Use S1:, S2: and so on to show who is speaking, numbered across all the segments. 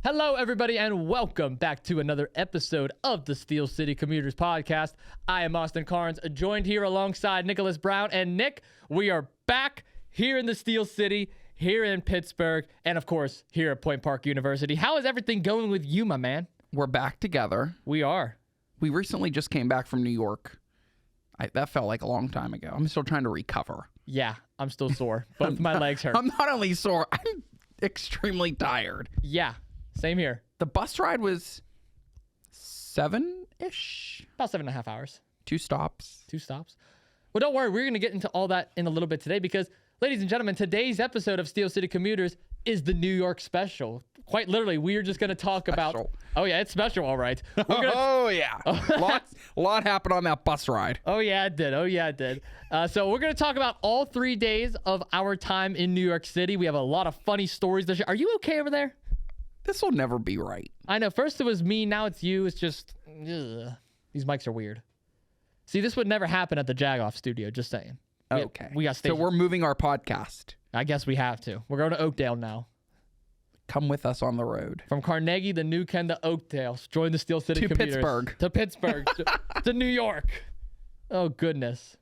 S1: Hello, everybody, and welcome back to another episode of the Steel City Commuters Podcast. I am Austin Cairns, joined here alongside Nicholas Brown. And Nick, we are back here in the Steel City, here in Pittsburgh, and of course, here at Point Park University. How is everything going with you, my man?
S2: We're back together.
S1: We are.
S2: We recently just came back from New York. That felt like a long time ago. I'm still trying to recover.
S1: Yeah, I'm still sore. Both my legs hurt.
S2: I'm not only sore, I'm extremely tired.
S1: Yeah, same here.
S2: The bus ride was 7-ish.
S1: About 7.5 hours.
S2: 2 stops.
S1: 2 stops. Well, don't worry. We're going to get into all that in a little bit today because, ladies and gentlemen, today's episode of Steel City Commuters is the New York special. Quite literally, we are just going to talk about... Oh, yeah, it's special, all right.
S2: Oh, yeah. A lot happened on that bus ride.
S1: Oh, yeah, it did. So we're going to talk about all 3 days of our time in New York City. We have a lot of funny stories to share. Are you okay over there?
S2: This will never be right.
S1: I know. First it was me. Now it's you. It's just... Ugh. These mics are weird. See, this would never happen at the Jagoff studio, just saying.
S2: Okay.
S1: We got
S2: so we're moving our podcast.
S1: I guess we have to. We're going to Oakdale now.
S2: Come with us on the road.
S1: From Carnegie, the New Ken to Oakdale. Join the Steel City Commuters.
S2: To
S1: Pittsburgh. to New York. Oh, goodness.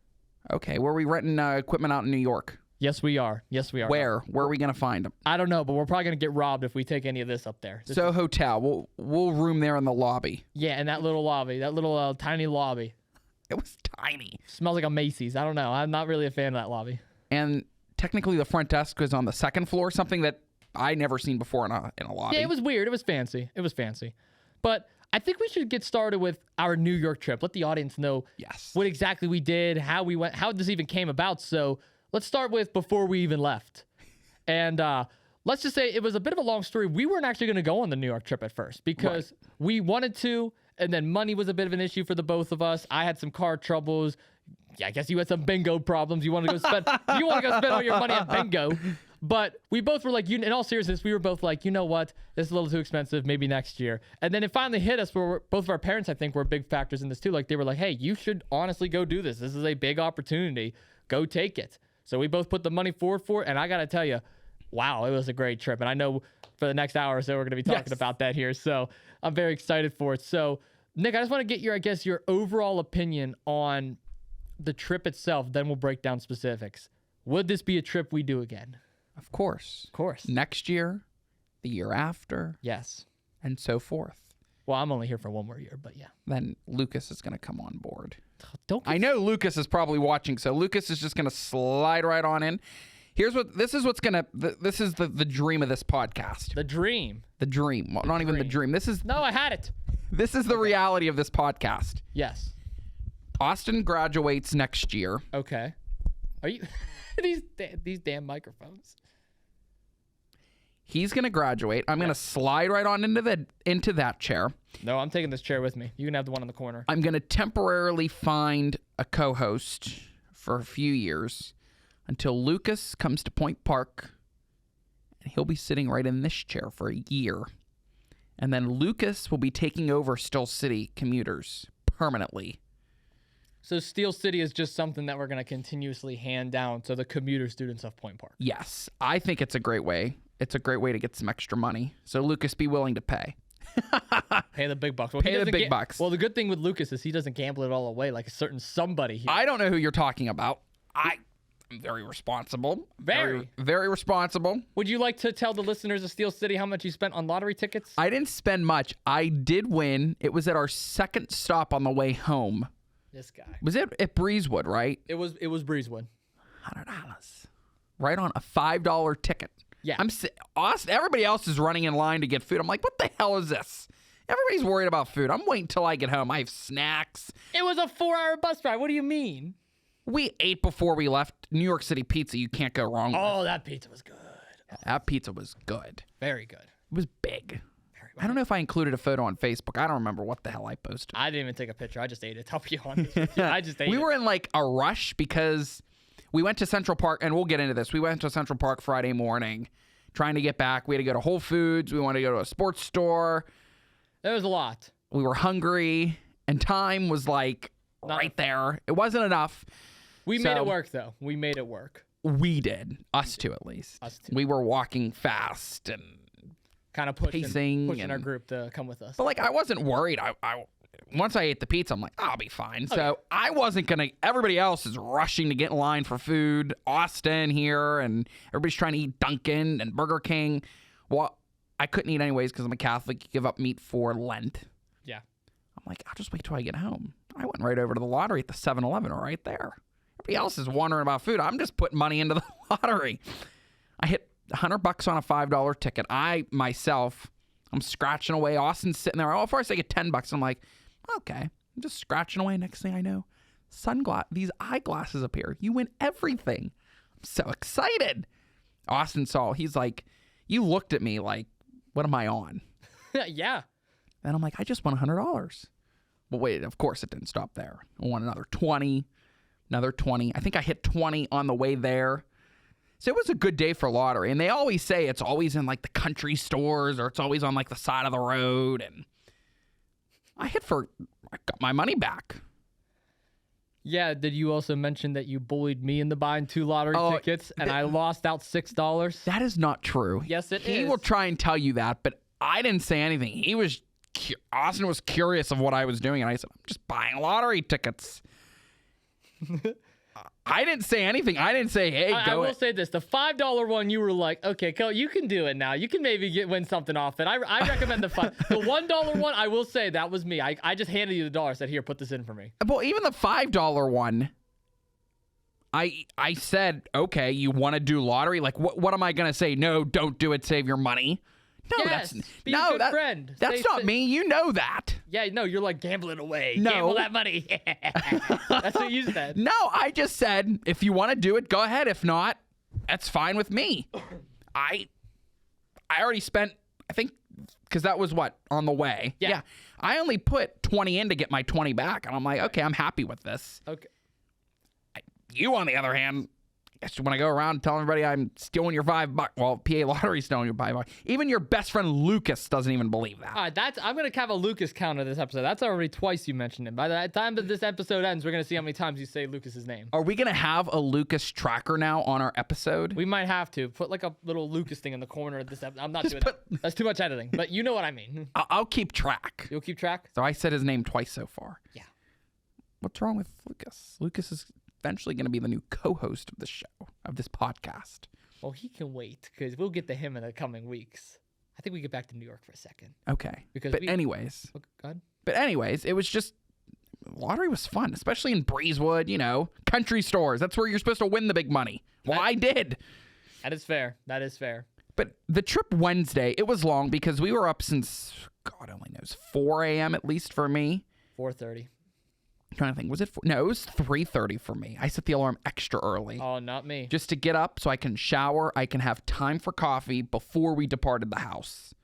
S2: Okay. Were we renting equipment out in New York?
S1: Yes, we are.
S2: Where? Where are we going to find them?
S1: I don't know, but we're probably going to get robbed if we take any of this up there.
S2: Hotel. We'll room there in the lobby.
S1: Yeah, in that little lobby. That little tiny lobby.
S2: It was tiny.
S1: Smells like a Macy's. I don't know. I'm not really a fan of that lobby.
S2: And technically the front desk was on the second floor, something that I never seen before in a lobby.
S1: Yeah, it was weird. It was fancy. But I think we should get started with our New York trip. Let the audience know what exactly we did, how we went, how this even came about. So let's start with before we even left. And let's just say it was a bit of a long story. We weren't actually going to go on the New York trip at first because we wanted to, and then money was a bit of an issue for the both of us. I had some car troubles. Yeah, I guess you had some bingo problems. You want to go spend all your money at bingo. But we both were like, in all seriousness, we were both like, you know what? This is a little too expensive. Maybe next year. And then it finally hit us where both of our parents, I think, were big factors in this too. Like they were like, hey, you should honestly go do this. This is a big opportunity. Go take it. So we both put the money forward for it. And I got to tell you, wow, it was a great trip. And I know for the next hour or so, we're going to be talking about that here. So I'm very excited for it. So Nick, I just want to get your overall opinion on the trip itself. Then we'll break down specifics. Would this be a trip we do again?
S2: Of course. Next year, the year after.
S1: Yes.
S2: And so forth.
S1: Well, I'm only here for one more year, but yeah.
S2: Then Lucas is going to come on board.
S1: I
S2: know Lucas is probably watching, so Lucas is just going to slide right on in. This is the dream of this podcast.
S1: The dream.
S2: Well, not even the dream.
S1: No, I had it.
S2: This is the reality of this podcast.
S1: Yes.
S2: Austin graduates next year.
S1: Okay. Are you these damn microphones?
S2: He's going to graduate. I'm going to slide right on into that chair.
S1: No, I'm taking this chair with me. You can have the one in the corner.
S2: I'm going to temporarily find a co-host for a few years until Lucas comes to Point Park, and he'll be sitting right in this chair for a year. And then Lucas will be taking over Steel City Commuters permanently.
S1: So Steel City is just something that we're going to continuously hand down to the commuter students of Point Park.
S2: Yes, I think it's a great way. It's a great way to get some extra money. So Lucas, be willing to pay.
S1: Pay the big bucks.
S2: Pay the big bucks.
S1: Well, the good thing with Lucas is he doesn't gamble it all away like a certain somebody here.
S2: I don't know who you're talking about. I'm very responsible.
S1: Very
S2: responsible.
S1: Would you like to tell the listeners of Steel City how much you spent on lottery tickets?
S2: I didn't spend much. I did win. It was at our second stop on the way home.
S1: This guy.
S2: Was it at Breezewood, right?
S1: It was Breezewood.
S2: $100. Right on a $5 ticket.
S1: Yeah.
S2: Austin, everybody else is running in line to get food. I'm like, what the hell is this? Everybody's worried about food. I'm waiting till I get home. I have snacks.
S1: It was a 4-hour bus ride. What do you mean?
S2: We ate before we left. New York City pizza, you can't go wrong with.
S1: Oh, that pizza was good.
S2: That pizza was good.
S1: Very good.
S2: It was big. I don't know if I included a photo on Facebook. I don't remember what the hell I posted.
S1: I didn't even take a picture. I just ate it. I'll be honest with you. I just ate it.
S2: We were in like a rush because we went to Central Park, and we'll get into this. We went to Central Park Friday morning trying to get back. We had to go to Whole Foods. We wanted to go to a sports store.
S1: There was a lot.
S2: We were hungry, and time was like right there. It wasn't enough.
S1: We made it work, though. We made it work.
S2: We did. Us two, at least.
S1: Us two.
S2: We were walking fast and
S1: kind of
S2: pacing
S1: pushing our group to come with us.
S2: But like, I wasn't worried. I once I ate the pizza, I'm like, I'll be fine. So I wasn't gonna. Everybody else is rushing to get in line for food. Austin here, and everybody's trying to eat Dunkin' and Burger King. Well, I couldn't eat anyways because I'm a Catholic. You give up meat for Lent.
S1: Yeah.
S2: I'm like, I'll just wait till I get home. I went right over to the lottery at the 7-Eleven right there. Everybody else is wondering about food. I'm just putting money into the lottery. I hit $100 on a $5 ticket. I'm scratching away. Austin's sitting there. Oh, first I get $10. I'm like, okay. I'm just scratching away. Next thing I know, these eyeglasses appear. You win everything. I'm so excited. Austin saw. He's like, you looked at me like, what am I on?
S1: Yeah.
S2: And I'm like, I just won $100. But wait, of course it didn't stop there. I won another 20, another 20. I think I hit 20 on the way there. So it was a good day for lottery. And they always say it's always in like the country stores or it's always on like the side of the road. And I got my money back.
S1: Yeah, did you also mention that you bullied me into buying 2 lottery tickets and I lost out $6?
S2: That is not true.
S1: Yes, it is.
S2: He will try and tell you that, but I didn't say anything. Austin was curious of what I was doing, and I said, I'm just buying lottery tickets. I didn't say anything. I didn't say, hey,
S1: I will say this. The $5 one, you were like, okay, Cole, you can do it now. You can maybe win something off it. I recommend the $5. The $1 one, I will say, that was me. I just handed you the dollar. Said, here, put this in for me.
S2: Well, even the $5 one, I said, okay, you want to do lottery? Like, what am I going to say? No, don't do it. Save your money. No,
S1: yes, be a good friend.
S2: That's not me. You know that.
S1: Yeah, no, you're like, gamble it away.
S2: No.
S1: Gamble that money. That's what you said.
S2: No, I just said, if you want to do it, go ahead. If not, that's fine with me. I already spent, I think, because that was what, on the way.
S1: Yeah.
S2: I only put 20 in to get my 20 back. And I'm like, okay, I'm happy with this.
S1: Okay.
S2: You, on the other hand, I guess you want to go around telling everybody I'm stealing your $5. Well, PA Lottery's stealing your $5. Even your best friend Lucas doesn't even believe that.
S1: All right, I'm going to have a Lucas counter this episode. That's already twice you mentioned him. By the time that this episode ends, we're going to see how many times you say Lucas's name.
S2: Are we going to have a Lucas tracker now on our episode?
S1: We might have to. Put like a little Lucas thing in the corner of this episode. I'm not doing that. That's too much editing, but you know what I mean.
S2: I'll keep track.
S1: You'll keep track?
S2: So I said his name twice so far.
S1: Yeah.
S2: What's wrong with Lucas? Lucas is eventually going to be the new co-host of the show, of this podcast.
S1: Well, he can wait because we'll get to him in the coming weeks. I think we get back to New York for a second.
S2: Okay. Anyways,
S1: go ahead.
S2: But anyways, it was just, lottery was fun, especially in Breezewood, country stores. That's where you're supposed to win the big money. Well, I did.
S1: That is fair. That is fair.
S2: But the trip Wednesday, it was long because we were up since, God only knows, 4 a.m. at least for me.
S1: 4:30.
S2: I'm trying to think. Was it? No, it was 3:30 for me. I set the alarm extra early.
S1: Oh, not me.
S2: Just to get up so I can shower. I can have time for coffee before we departed the house.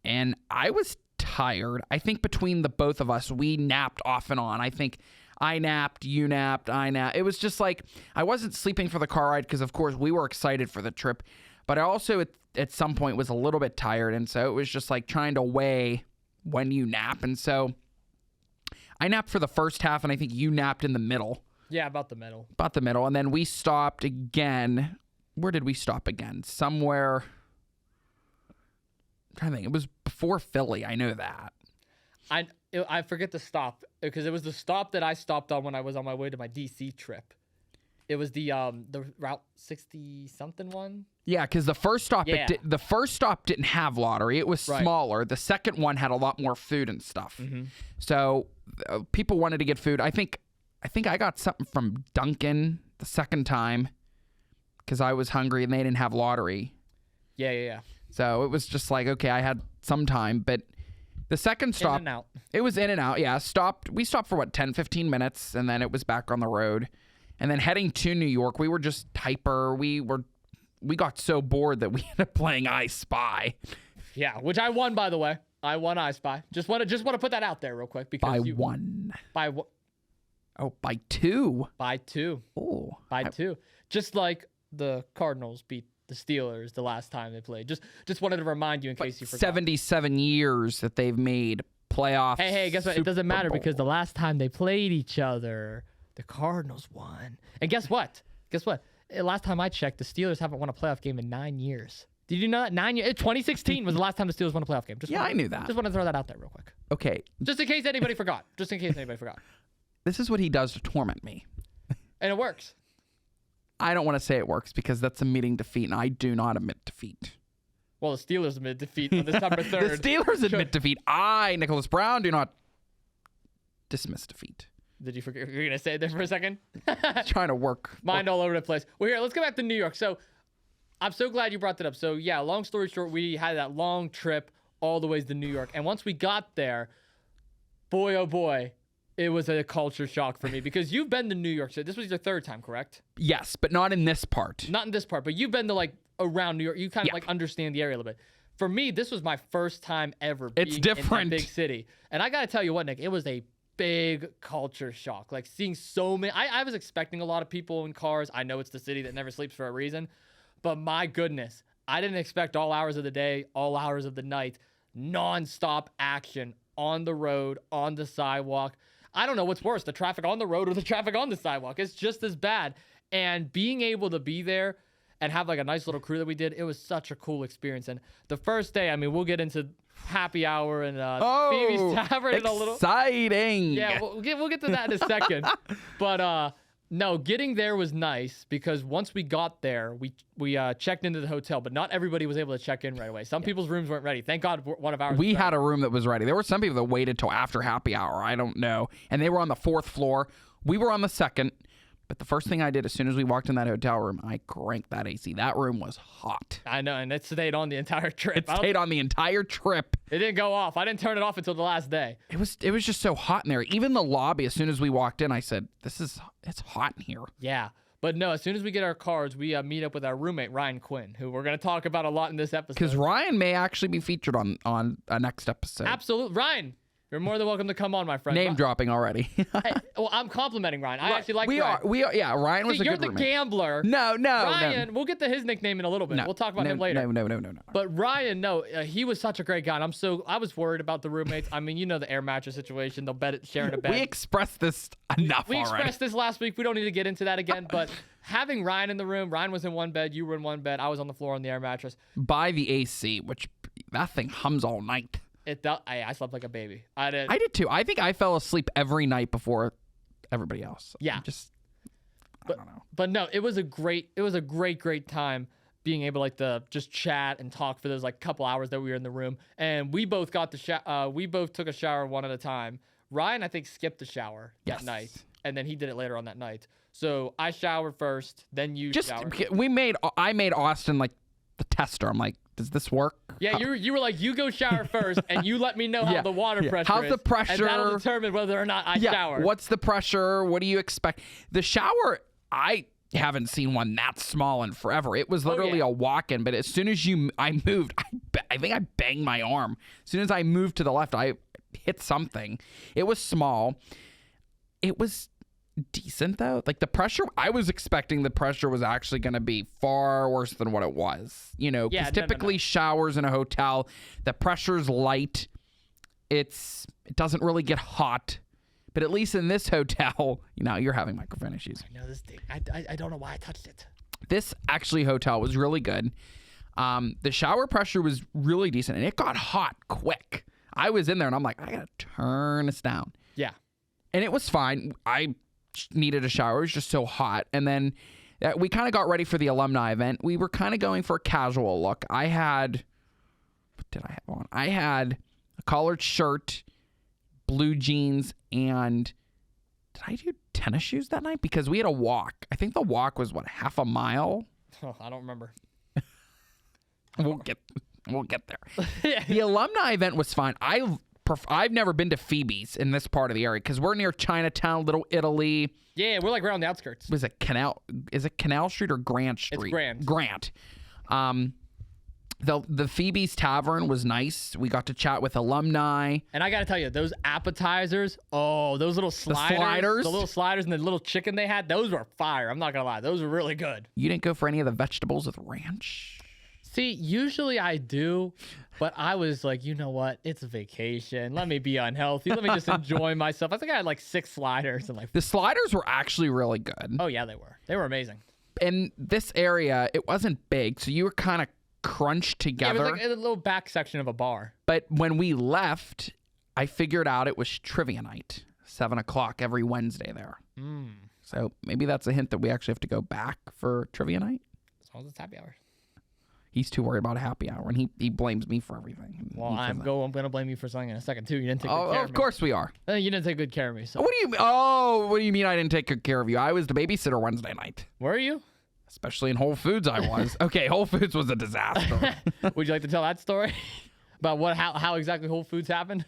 S2: And I was tired. I think between the both of us, we napped off and on. I think I napped, you napped, I napped. It was just like I wasn't sleeping for the car ride because, of course, we were excited for the trip. But I also, at some point, was a little bit tired. And so it was just like trying to weigh when you nap. And so I napped for the first half, and I think you napped in the middle.
S1: Yeah, about the middle.
S2: About the middle. And then we stopped again. Where did we stop again? Somewhere. I'm trying to think. It was before Philly. I know that.
S1: I forget the stop because it was the stop that I stopped on when I was on my way to my DC trip. It was the Route 60 something one.
S2: Yeah, because the first stop didn't have lottery. It was smaller. The second one had a lot more food and stuff.
S1: Mm-hmm.
S2: So people wanted to get food. I think I got something from Dunkin' the second time because I was hungry and they didn't have lottery.
S1: Yeah.
S2: So it was just like, okay, I had some time, but the second stop,
S1: in and out.
S2: It was in and out. Yeah, we stopped for 10, 15 minutes, and then it was back on the road. And then heading to New York, we were just hyper. We got so bored that we ended up playing I Spy.
S1: Yeah, which I won, by the way. I won I Spy. Just want to put that out there real quick because
S2: one.
S1: By what?
S2: Oh, by 2.
S1: By 2.
S2: Oh,
S1: by 2. Just like the Cardinals beat the Steelers the last time they played. Just wanted to remind you in case you forgot.
S2: 77 years that they've made playoffs.
S1: Hey, guess what? It doesn't matter because the last time they played each other, the Cardinals won. And guess what? Last time I checked, the Steelers haven't won a playoff game in 9 years. Did you know that? 9 years. 2016 was the last time the Steelers won a playoff game.
S2: I knew that.
S1: Just want to throw that out there real quick.
S2: Okay.
S1: Just in case anybody forgot.
S2: This is what he does to torment me.
S1: And it works.
S2: I don't want to say it works because that's admitting defeat, and I do not admit defeat.
S1: Well, the Steelers admit defeat on December 3rd.
S2: The Steelers admit defeat. I, Nicholas Brown, do not dismiss defeat.
S1: Did you forget? You're going to say it there for a second?
S2: Trying to work.
S1: Mind all over the place. Well, here, let's go back to New York. So, I'm so glad you brought that up. So, yeah, long story short, we had that long trip all the way to New York. And once we got there, boy, oh boy, it was a culture shock for me because you've been to New York. So this was your third time, correct?
S2: Yes, but not in this part.
S1: Not in this part, but you've been to like around New York. You kind of like understand the area a little bit. For me, this was my first time ever being in that big city. And I got to tell you what, Nick, it was a big culture shock. Like seeing so many, I was expecting a lot of people in cars. I know it's the city that never sleeps for a reason. But my goodness, I didn't expect all hours of the day, all hours of the night, nonstop action on the road, on the sidewalk. I don't know what's worse, the traffic on the road or the traffic on the sidewalk. It's just as bad. And being able to be there and have like a nice little crew that we did, it was such a cool experience. And the first day, I mean, we'll get into happy hour and Phoebe's Tavern in a little.
S2: Exciting.
S1: Yeah, we'll get to that in a second. But no, getting there was nice because once we got there, we checked into the hotel, but not everybody was able to check in right away. Some people's rooms weren't ready. Thank God one of ours.
S2: We had a room that was ready. There were some people that waited till after happy hour. I don't know. And they were on the 4th floor. We were on the 2nd. But the first thing I did as soon as we walked in that hotel room, I cranked that AC. That room was hot.
S1: I know, and it stayed on the entire trip.
S2: It stayed on the entire trip.
S1: It didn't go off. I didn't turn it off until the last day.
S2: It was just so hot in there. Even the lobby, as soon as we walked in, I said, it's hot in here.
S1: Yeah. But no, as soon as we get our cars, we meet up with our roommate, Ryan Quinn, who we're going to talk about a lot in this episode.
S2: Because Ryan may actually be featured on a next episode.
S1: Absolutely. Ryan, you're more than welcome to come on, my friend.
S2: Name dropping already.
S1: Hey, well, I'm complimenting Ryan. I actually like Ryan.
S2: We are. Yeah, Ryan was a good
S1: You're the
S2: roommate.
S1: gambler.
S2: No.
S1: Ryan, we'll get to his nickname in a little bit. We'll talk about him later.
S2: No.
S1: But Ryan, he was such a great guy. And I was worried about the roommates. I mean, you know the air mattress situation. They'll sharing a bed.
S2: We expressed this enough
S1: We
S2: already.
S1: expressed this last week. We don't need to get into that again. But having Ryan in the room, Ryan was in one bed, you were in one bed, I was on the floor on the air mattress.
S2: By the AC, which that thing hums all night.
S1: I slept like a baby. I
S2: did too. I think I fell asleep every night before everybody else.
S1: Yeah.
S2: I don't know.
S1: But no, it was a great time being able to just chat and talk for those couple hours that we were in the room. And we both got we both took a shower one at a time. Ryan, I think, skipped the shower that night, and then he did it later on that night. So I showered first, then you showered.
S2: I made Austin the tester. I'm like, does this work?
S1: Yeah, you were like, you go shower first, and you let me know how the water pressure
S2: How's
S1: is.
S2: the pressure?
S1: And that'll determine whether or not I shower.
S2: What's the pressure? What do you expect? The shower, I haven't seen one that small in forever. It was literally a walk-in, but as soon as I moved, I think I banged my arm. As soon as I moved to the left, I hit something. It was small. It was decent though. The pressure, I was expecting the pressure was actually going to be far worse than what it was. Because typically showers in a hotel, the pressure's light. It doesn't really get hot. But at least in this hotel, you're having microphone issues.
S1: I know this thing. I don't know why I touched it.
S2: This hotel was really good. The shower pressure was really decent, and it got hot quick. I was in there, and I'm like, I got to turn this down.
S1: Yeah.
S2: And it was fine. I needed a shower. It was just so hot. And then we kind of got ready for the alumni event. We were kind of going for a casual look. What did I have on? I had a collared shirt, blue jeans, and did I do tennis shoes that night? Because we had a walk. I think the walk was, half a mile?
S1: Oh, I don't remember.
S2: We'll get there. The alumni event was fine. I've never been to Phoebe's in this part of the area because we're near Chinatown, Little Italy.
S1: Yeah, we're right on the outskirts.
S2: Was it Canal? Is it Canal Street or Grant Street?
S1: It's
S2: Grant. The Phoebe's Tavern was nice. We got to chat with alumni.
S1: And I got to tell you, those appetizers, those little sliders. The little sliders and the little chicken they had, those were fire. I'm not going to lie. Those were really good.
S2: You didn't go for any of the vegetables with ranch?
S1: See, usually I do, but I was like, you know what? It's a vacation. Let me be unhealthy. Let me just enjoy myself. I think I had 6 sliders. And
S2: the sliders were actually really good.
S1: Oh, yeah, they were. They were amazing.
S2: In this area, it wasn't big, so you were kind of crunched together.
S1: Yeah, it was like a little back section of a bar.
S2: But when we left, I figured out it was trivia night, 7 o'clock every Wednesday there. So maybe that's a hint that we actually have to go back for trivia night.
S1: As long as it's happy hour.
S2: He's too worried about a happy hour, and he blames me for everything.
S1: Well, I'm going to blame you for something in a second, too. You didn't take good care of me.
S2: Of course we are.
S1: You didn't take good care of me. So.
S2: What do you mean I didn't take good care of you? I was the babysitter Wednesday night.
S1: Were you?
S2: Especially in Whole Foods, I was. Okay, Whole Foods was a disaster.
S1: Would you like to tell that story? About how exactly Whole Foods happened?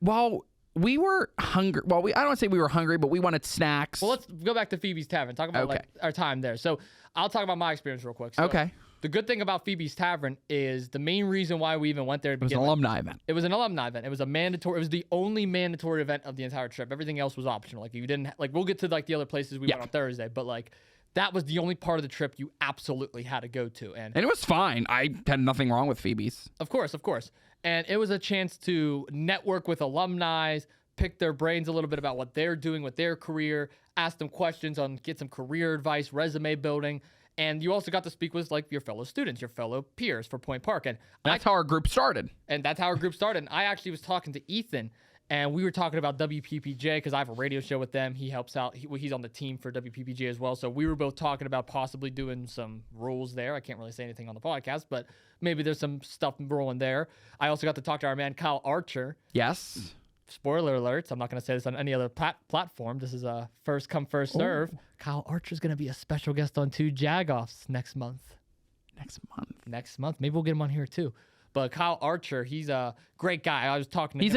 S2: Well, we were hungry. Well, I don't want to say we were hungry, but we wanted snacks.
S1: Well, let's go back to Phoebe's Tavern. Talk about our time there. So I'll talk about my experience real quick. So,
S2: okay.
S1: The good thing about Phoebe's Tavern is the main reason why we even went there.
S2: It was an alumni event.
S1: It was an alumni event. It was a mandatory. It was the only mandatory event of the entire trip. Everything else was optional. Like if you didn't we'll get to like the other places we went on Thursday, but like that was the only part of the trip you absolutely had to go to. And
S2: it was fine. I had nothing wrong with Phoebe's.
S1: Of course. And it was a chance to network with alumni, pick their brains a little bit about what they're doing with their career, ask them questions get some career advice, resume building. And you also got to speak with like your fellow students, your fellow peers for Point Park. And
S2: that's how our group started.
S1: And I actually was talking to Ethan, and we were talking about WPPJ because I have a radio show with them. He helps out. He's on the team for WPPJ as well. So we were both talking about possibly doing some rules there. I can't really say anything on the podcast, but maybe there's some stuff rolling there. I also got to talk to our man, Kyle Archer.
S2: Yes.
S1: Spoiler alerts. I'm not going to say this on any other platform. This is a first come, first serve. Ooh. Kyle Archer's going to be a special guest on 2 Jagoffs next month. Next month. Maybe we'll get him on here too. But Kyle Archer, he's a great guy. I was talking to him.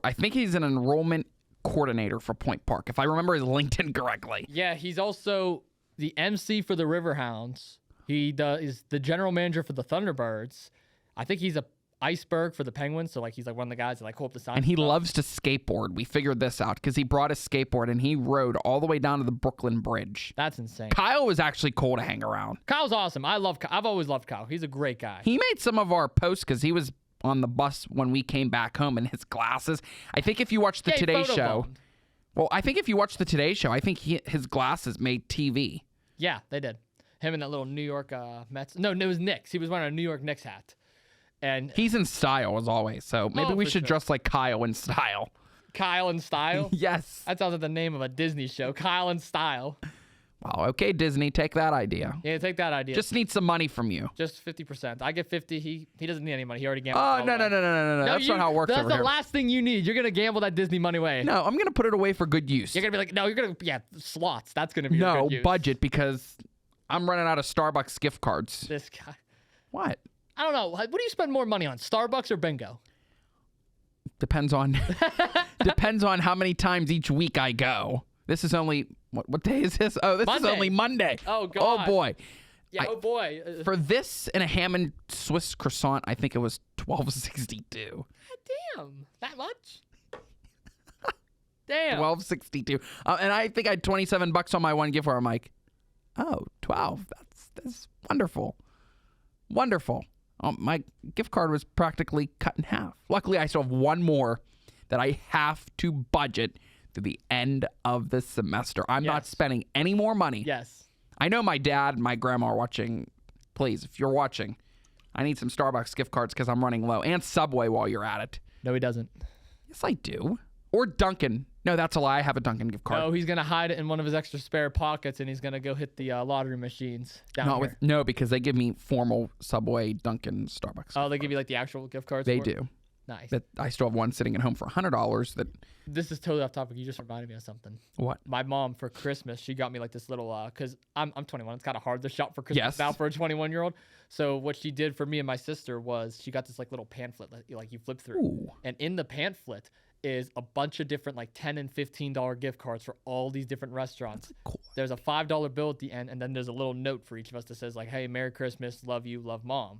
S2: I think he's an enrollment coordinator for Point Park, if I remember his LinkedIn correctly.
S1: Yeah, he's also the MC for the Riverhounds. He is the general manager for the Thunderbirds. I think he's a iceberg for the Penguins, so like he's like one of the guys that like hold up the sign.
S2: And he loves to skateboard. We figured this out because he brought his skateboard and he rode all the way down to the Brooklyn Bridge.
S1: That's insane.
S2: Kyle was actually cool to hang around.
S1: Kyle's awesome. I've always loved Kyle. He's a great guy.
S2: He made some of our posts because he was on the bus when we came back home in his glasses. I think if you watch the Today Show, I think his glasses made TV.
S1: Yeah, they did. Him and that little New York Mets. No, it was Knicks. He was wearing a New York Knicks hat. And
S2: he's in style as always, so maybe we should dress like Kyle in style.
S1: Kyle in Style?
S2: Yes.
S1: That sounds like the name of a Disney show. Kyle in Style.
S2: Wow, okay, Disney, take that idea.
S1: Yeah, take that idea.
S2: Just need some money from you.
S1: Just 50%. I get 50. He doesn't need any money. He already gambled.
S2: Oh, no. That's not how it works over here.
S1: That's the last thing you need. You're going to gamble that Disney money away.
S2: No, I'm going to put it away for good use.
S1: You're going to be like, no, you're going to, slots. That's going to be your good use.
S2: Budget, because I'm running out of Starbucks gift cards.
S1: This guy.
S2: What?
S1: I don't know. What do you spend more money on, Starbucks or bingo?
S2: Depends on how many times each week I go. This is only what day is this? Oh, this
S1: Monday.
S2: is only Monday.
S1: Oh God.
S2: Oh boy.
S1: Yeah. Oh boy.
S2: For this and a ham and Swiss croissant, I think it was $12.62.
S1: God damn, that much? Damn.
S2: $12.62. And I think I had $27 on my one gift card. I'm like, oh, 12. That's wonderful. Wonderful. My gift card was practically cut in half. Luckily, I still have one more that I have to budget through the end of the semester. I'm not spending any more money.
S1: Yes.
S2: I know my dad and my grandma are watching. Please, if you're watching, I need some Starbucks gift cards because I'm running low. And Subway while you're at it.
S1: No, he doesn't.
S2: Yes, I do. Or Dunkin'. No, that's a lie. I have a Dunkin' gift card.
S1: No, he's going to hide it in one of his extra spare pockets, and he's going to go hit the lottery machines down here.
S2: No, because they give me formal Subway, Dunkin', Starbucks.
S1: Oh, they give you like the actual gift cards?
S2: They do.
S1: Nice.
S2: But I still have one sitting at home for $100 that...
S1: This is totally off topic. You just reminded me of something.
S2: What?
S1: My mom, for Christmas, she got me like this little, because I'm 21. It's kind of hard to shop for Christmas now for a 21-year-old. So what she did for me and my sister was she got this like little pamphlet that you flip through.
S2: Ooh.
S1: And in the pamphlet is a bunch of different like $10 and $15 gift cards for all these different restaurants.
S2: Cool.
S1: There's a $5 bill at the end, and then there's a little note for each of us that says like, hey, Merry Christmas, love you, love mom.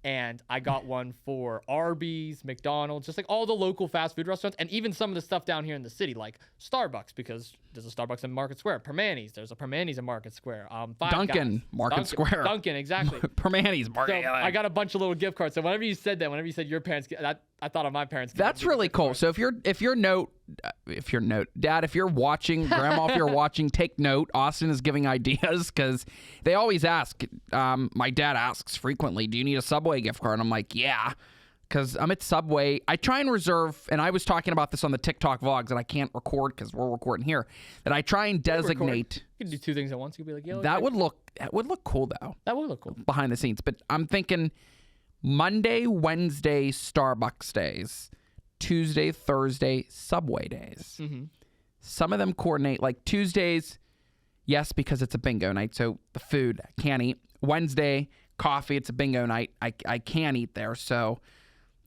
S1: And I got one for Arby's, McDonald's, just like all the local fast food restaurants, and even some of the stuff down here in the city, like Starbucks, because there's a Starbucks in Market Square. Permanis, there's a Permanis in Market Square.
S2: Dunkin', Market Square.
S1: Dunkin', exactly.
S2: Permanis, Market.
S1: So I got a bunch of little gift cards. So whenever you said your parents, I thought of my parents.
S2: That's really cool. So if your note if you're Dad, if you're watching, Grandma, if you're watching, take note. Austin is giving ideas because they always ask. My dad asks frequently, "Do you need a Subway gift card?" And I'm like, "Yeah." Because I'm at Subway. I try and reserve, and I was talking about this on the TikTok vlogs that I can't record because we're recording here, that I try and designate.
S1: You can do two things at once. You could be like, "Yo."
S2: That would look cool, though.
S1: That would look cool.
S2: Behind the scenes. But I'm thinking Monday, Wednesday, Starbucks days. Tuesday, Thursday, Subway days.
S1: Mm-hmm.
S2: Some of them coordinate. Like Tuesdays, yes, because it's a bingo night, so the food I can't eat. Wednesday, coffee, it's a bingo night. I can't eat there, so...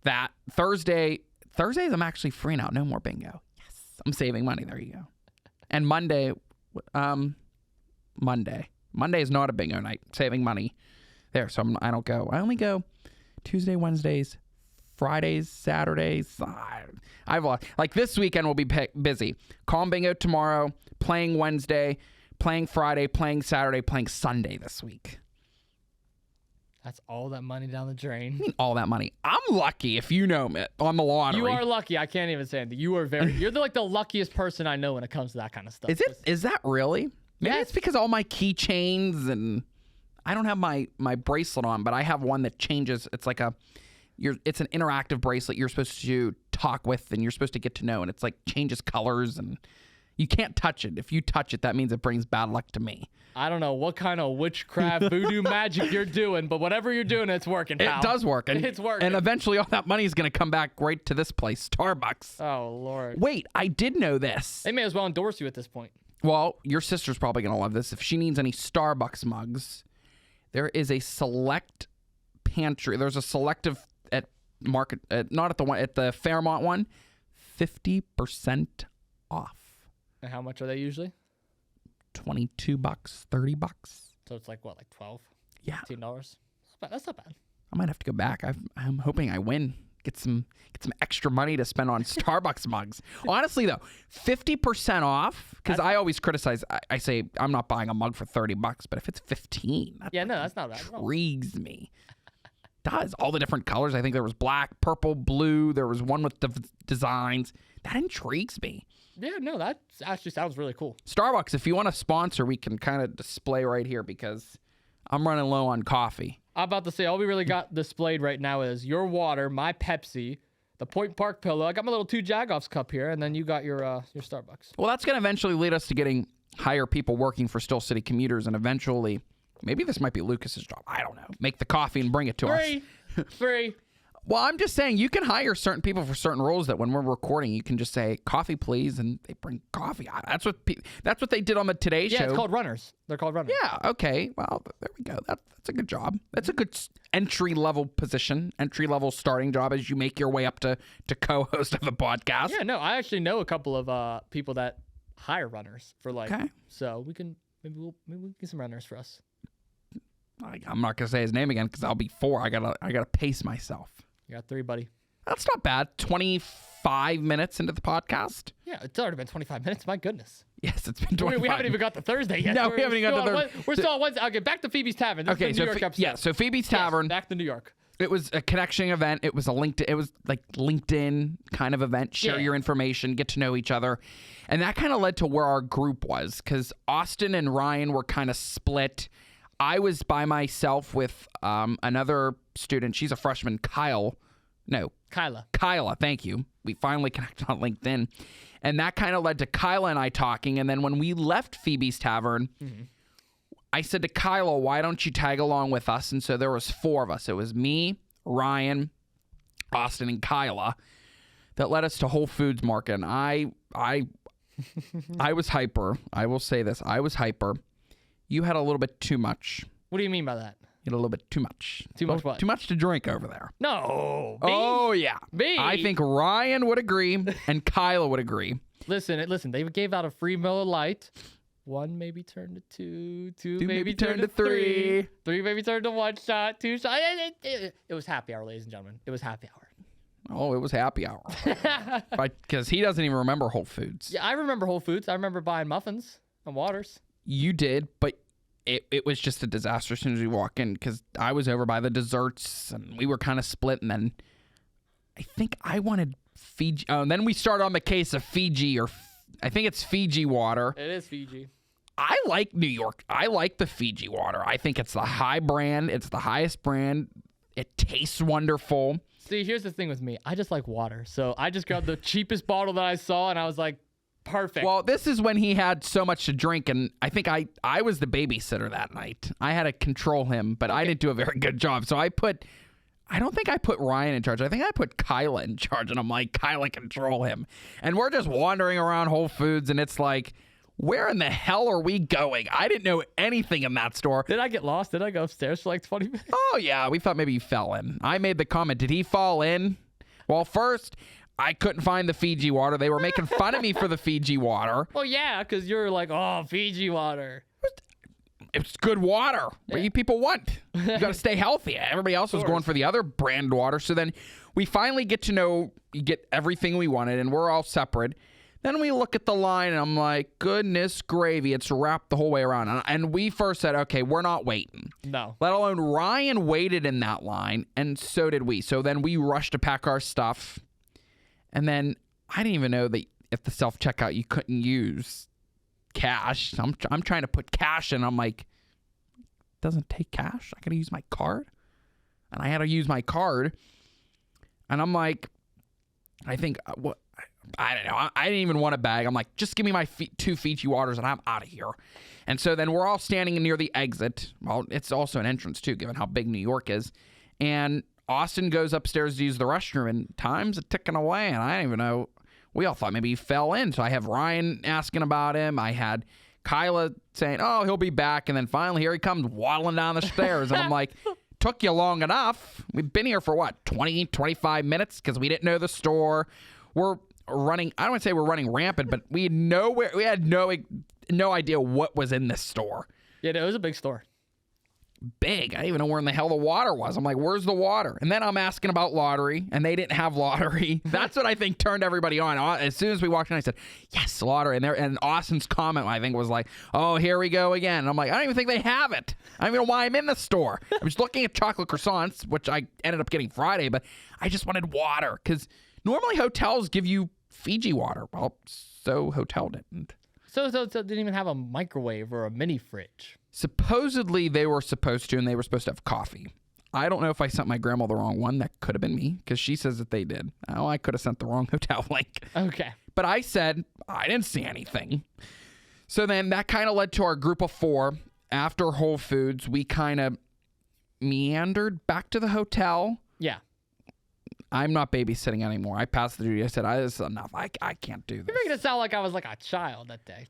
S2: That Thursdays I'm actually free now. No more bingo. Yes, I'm saving money. There you go. And Monday is not a bingo night. Saving money there, so I don't go. I only go Tuesday, Wednesdays, Fridays, Saturdays. I've like this weekend will be busy. Calm bingo tomorrow. Playing Wednesday. Playing Friday. Playing Saturday. Playing Sunday this week.
S1: That's all that money down the drain.
S2: I mean, all that money. I'm lucky if you know it on the lottery.
S1: You are lucky. I can't even say anything. You're the luckiest person I know when it comes to that kind of stuff.
S2: Is that really? Maybe it's because all my keychains and I don't have my bracelet on, but I have one that changes. It's like it's an interactive bracelet you're supposed to talk with and you're supposed to get to know, and it's like changes colors and you can't touch it. If you touch it, that means it brings bad luck to me.
S1: I don't know what kind of witchcraft voodoo magic you're doing, but whatever you're doing, it's working, pal.
S2: It does work. And,
S1: it's working.
S2: And eventually all that money is going to come back right to this place, Starbucks.
S1: Oh, Lord.
S2: Wait, I did know this.
S1: They may as well endorse you at this point.
S2: Well, your sister's probably going to love this. If she needs any Starbucks mugs, there is a select pantry. There's a selective at market, not at the one, at the Fairmont one, 50% off.
S1: And how much are they usually?
S2: $22, $30.
S1: So it's like what, like 12?
S2: Yeah.
S1: $15? That's not bad.
S2: I might have to go back. I'm hoping I win. Get some extra money to spend on Starbucks mugs. Honestly, though, 50% off, because I always criticize. I say I'm not buying a mug for $30, but if it's 15,
S1: that's not bad.
S2: Intrigues me. Does all the different colors? I think there was black, purple, blue. There was one with designs. That intrigues me.
S1: Yeah, no, that actually sounds really cool.
S2: Starbucks, if you want to sponsor, we can kind of display right here because I'm running low on coffee.
S1: I'm about to say, all we really got displayed right now is your water, my Pepsi, the Point Park pillow. I got my little 2 Jagoffs cup here, and then you got your Starbucks.
S2: Well, that's going to eventually lead us to getting higher people working for Still City commuters, and eventually, maybe this might be Lucas's job. I don't know. Make the coffee and bring it to us.
S1: Free.
S2: Well, I'm just saying you can hire certain people for certain roles that when we're recording, you can just say coffee, please, and they bring coffee. That's what they did on the Today Show.
S1: Yeah, it's called runners. They're called runners.
S2: Yeah. Okay. Well, there we go. That's a good job. That's a good entry level position, entry level starting job as you make your way up to co-host of the podcast.
S1: Yeah. No, I actually know a couple of people that hire runners for like.
S2: Okay.
S1: So maybe we'll get some runners for us.
S2: I'm not gonna say his name again because I'll be 4. I gotta pace myself.
S1: You got 3, buddy.
S2: That's not bad. 25 minutes into the podcast.
S1: Yeah, it's already been 25 minutes. My goodness.
S2: Yes, it's been 25.
S1: We haven't even got to Thursday yet.
S2: No, we haven't even got to Thursday.
S1: We're still on Wednesday. Okay, back to Phoebe's Tavern. This is the New York episode.
S2: Yeah, so Phoebe's Tavern.
S1: Yes, back to New York.
S2: It was a connection event. It was a LinkedIn. It was like LinkedIn kind of event. Share your information, get to know each other, and that kind of led to where our group was because Austin and Ryan were kind of split. I was by myself with another student. She's a freshman, Kyla. Thank you. We finally connected on LinkedIn. And that kind of led to Kyla and I talking. And then when we left Phoebe's Tavern, I said to Kyla, why don't you tag along with us? And so there was 4 of us. It was me, Ryan, Austin, and Kyla that led us to Whole Foods Market. And I was hyper. I will say this. I was hyper. You had a little bit too much.
S1: What do you mean by that?
S2: You had a little bit too much.
S1: Too much what?
S2: Too much to drink over there.
S1: No.
S2: Oh, yeah.
S1: Me?
S2: I think Ryan would agree and Kyla would agree.
S1: Listen. They gave out a free Miller Lite. 1 maybe turned to 2. 2
S2: maybe turned to 3.
S1: 3 maybe turned to 1 shot, 2 shots. It was happy hour, ladies and gentlemen. It was happy hour.
S2: Oh, it was happy hour. Because he doesn't even remember Whole Foods.
S1: Yeah, I remember Whole Foods. I remember buying muffins and waters.
S2: You did, but it was just a disaster as soon as we walked in because I was over by the desserts and we were kind of split. And then I think I wanted Fiji. Oh, and then we start on the case of Fiji, or I think it's Fiji water.
S1: It is Fiji.
S2: I like New York. I like the Fiji water. I think it's the high brand. It's the highest brand. It tastes wonderful.
S1: See, here's the thing with me. I just like water. So I just grabbed the cheapest bottle that I saw, and I was like, perfect.
S2: Well, this is when he had so much to drink, and I think I was the babysitter that night. I had to control him, but I didn't do a very good job. So I don't think I put Ryan in charge. I think I put Kyla in charge, and I'm like, Kyla, control him. And we're just wandering around Whole Foods, and it's like, where in the hell are we going? I didn't know anything in that store.
S1: Did I get lost? Did I go upstairs for like 20 minutes?
S2: Oh, yeah. We thought maybe you fell in. I made the comment, did he fall in? Well, first, I couldn't find the Fiji water. They were making fun of me for the Fiji water.
S1: Well, yeah, because you're like, oh, Fiji water.
S2: It's good water. What you people want. You got to stay healthy. Everybody else was going for the other brand water. So then we finally get everything we wanted, and we're all separate. Then we look at the line, and I'm like, goodness gravy, it's wrapped the whole way around. And we first said, okay, we're not waiting.
S1: No.
S2: Let alone Ryan waited in that line, and so did we. So then we rushed to pack our stuff. And then I didn't even know that if the self-checkout, you couldn't use cash. I'm trying to put cash in. I'm like, it doesn't take cash? I got to use my card? And I had to use my card. And I'm like, I think, what? I don't know. I didn't even want a bag. I'm like, just give me my 2 Fiji waters and I'm out of here. And so then we're all standing near the exit. Well, it's also an entrance too, given how big New York is. And Austin goes upstairs to use the restroom, and time's ticking away. And I didn't even know. We all thought maybe he fell in. So I have Ryan asking about him. I had Kyla saying, oh, he'll be back. And then finally here he comes waddling down the stairs. And I'm like, took you long enough. We've been here for what, 20, 25 minutes? Because we didn't know the store. We're running, I don't want to say we're running rampant, but we had no idea what was in this store.
S1: Yeah, it was a big store.
S2: Big. I didn't even know where in the hell the water was. I'm like, where's the water? And then I'm asking about lottery, and they didn't have lottery. That's what I think turned everybody on. As soon as we walked in, I said, yes, lottery. And Austin's comment, I think, was like, oh, here we go again. And I'm like, I don't even think they have it. I don't even know why I'm in the store. I was looking at chocolate croissants, which I ended up getting Friday, but I just wanted water because normally hotels give you Fiji water. Well, so hotel didn't.
S1: So didn't even have a microwave or a mini fridge.
S2: Supposedly they were supposed to, and they were supposed to have coffee. I don't know if I sent my grandma the wrong one. That could have been me, because she says that they did. Oh, I could have sent the wrong hotel link.
S1: Okay.
S2: But I said, I didn't see anything. So then that kind of led to our group of 4. After Whole Foods, we kind of meandered back to the hotel.
S1: Yeah.
S2: I'm not babysitting anymore. I passed the duty. I said, this is enough. I can't do this.
S1: You're making it sound like I was like a child that day.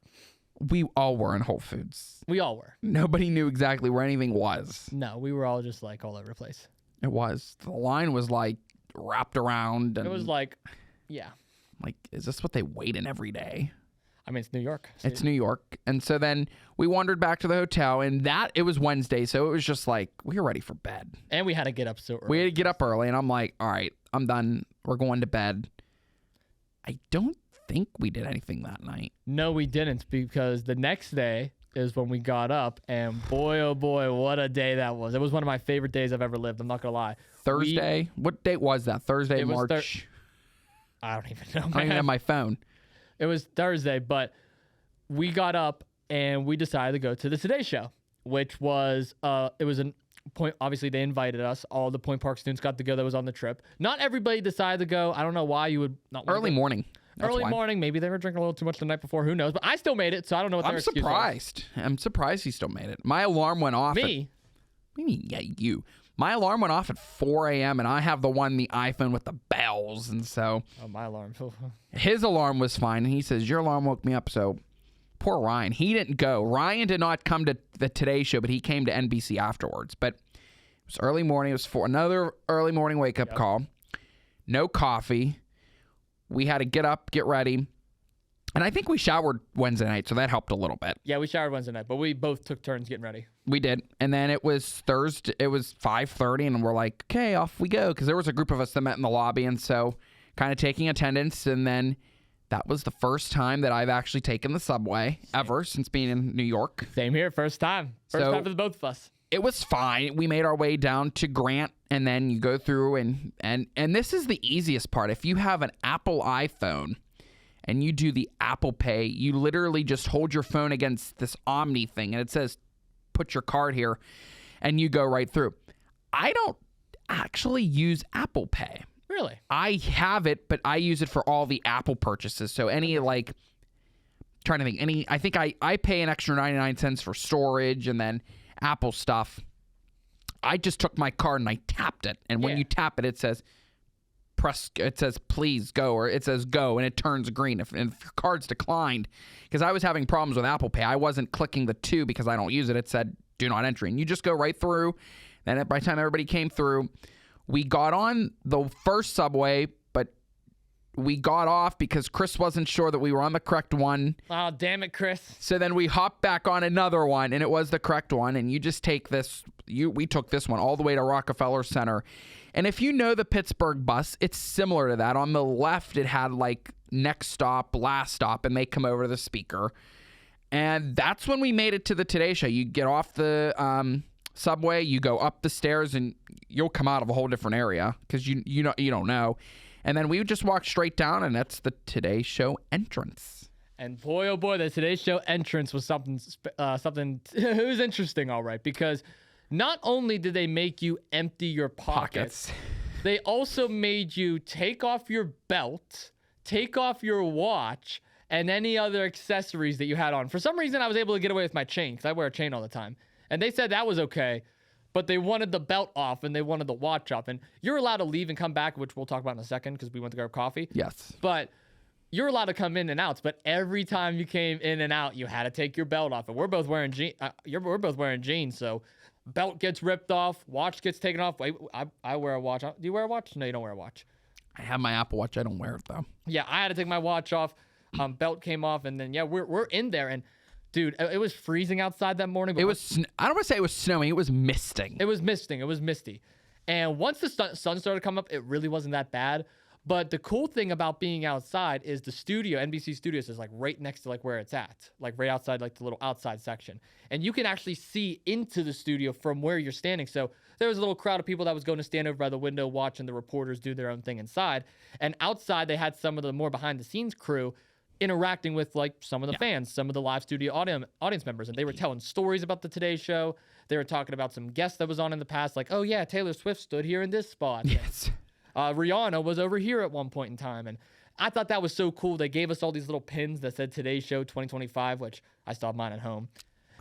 S2: We all were in Whole Foods.
S1: We all were.
S2: Nobody knew exactly where anything was.
S1: No, we were all just like all over the place.
S2: It was. The line was like wrapped around. And
S1: it was like, yeah.
S2: Like, is this what they wait in every day?
S1: I mean, it's New York. So
S2: it's New York. And so then we wandered back to the hotel, and it was Wednesday. So it was just like, we were ready for bed.
S1: And we had to get up so early.
S2: We had to get up early, and I'm like, all right, I'm done. We're going to bed. I don't think we did anything that night.
S1: No, we didn't, because the next day is when we got up, and boy, oh boy, what a day that was. It was one of my favorite days I've ever lived. I'm not going to lie.
S2: Thursday? What date was that? Thursday, March?
S1: I don't even know, man.
S2: I don't even have my phone.
S1: It was Thursday, but we got up and we decided to go to the Today Show, which was, it was a point. Obviously, they invited us. All the Point Park students got to go that was on the trip. Not everybody decided to go. I don't know why you would not.
S2: Early morning.
S1: Early morning. Maybe they were drinking a little too much the night before. Who knows? But I still made it, so I don't know what their excuse was.
S2: I'm surprised. I'm surprised he still made it. My alarm went off.
S1: Me?
S2: Yeah, you. My alarm went off at 4 a.m., and I have the iPhone with the bells, and so...
S1: Oh, my alarm.
S2: His alarm was fine, and he says, your alarm woke me up, so... Poor Ryan. He didn't go. Ryan did not come to the Today Show, but he came to NBC afterwards. But it was early morning. It was for another early morning wake-up call. No coffee. We had to get up, get ready. And I think we showered Wednesday night, so that helped a little bit.
S1: Yeah, we showered Wednesday night, but we both took turns getting ready.
S2: We did. And then it was Thursday. It was 5:30, and we're like, okay, off we go. Because there was a group of us that met in the lobby, and so kind of taking attendance. And then that was the first time that I've actually taken the subway ever since being in New York.
S1: Same here. First time. First time for the both of us.
S2: it was fine. We made our way down to Grant, and then you go through and this is the easiest part. If you have an Apple iPhone and you do the Apple Pay, you literally just hold your phone against this Omni thing, and it says, put your card here, and you go right through. I don't actually use Apple Pay.
S1: Really?
S2: I have it, but I use it for all the Apple purchases. So any trying to think, I think I pay an extra 99 cents for storage and then Apple stuff. I just took my card and I tapped it. And when you tap it, it says please go, or it says go, and it turns green. If your card's declined, because I was having problems with Apple Pay, I wasn't clicking the 2 because I don't use it. It said do not enter. And you just go right through. Then by the time everybody came through, we got on the first subway, but we got off because Chris wasn't sure that we were on the correct one.
S1: Oh, damn it, Chris.
S2: So then we hopped back on another one, and it was the correct one. And you just take this. We took this one all the way to Rockefeller Center. And if you know the Pittsburgh bus, it's similar to that. On the left, it had like next stop, last stop, and they come over to the speaker. And that's when we made it to the Today Show. You get off the subway, you go up the stairs, and you'll come out of a whole different area because you don't know. And then we would just walk straight down, and that's the Today Show entrance.
S1: And boy, oh boy, the Today Show entrance was something it was interesting, all right, because not only did they make you empty your pockets. They also made you take off your belt, take off your watch, and any other accessories that you had on. For some reason, I was able to get away with my chain because I wear a chain all the time. And they said that was okay, but they wanted the belt off and they wanted the watch off. And you're allowed to leave and come back, which we'll talk about in a second because we went to grab coffee.
S2: Yes.
S1: But you're allowed to come in and out. But every time you came in and out, you had to take your belt off. And we're both wearing jeans, so belt gets ripped off, watch gets taken off. I wear a watch. Do you wear a watch? No, you don't wear a watch.
S2: I have my Apple Watch. I don't wear it though.
S1: Yeah, I had to take my watch off. Belt came off, and then we're in there and. Dude, it was freezing outside that morning.
S2: It was. I don't want to say it was snowing. It was misting.
S1: It was misty. And once the sun started to come up, it really wasn't that bad. But the cool thing about being outside is the studio, NBC Studios, is like right next to like where it's at, like right outside, like the little outside section. And you can actually see into the studio from where you're standing. So there was a little crowd of people that was going to stand over by the window watching the reporters do their own thing inside. And outside, they had some of the more behind the scenes crew interacting with like some of the fans, some of the live studio audience members, and they were telling stories about the Today Show. They were talking about some guests that was on in the past, like, oh yeah, Taylor Swift stood here in this spot.
S2: Yes.
S1: Rihanna was over here at one point in time, and I thought that was so cool. They gave us all these little pins that said Today Show 2025, which I still have mine at home.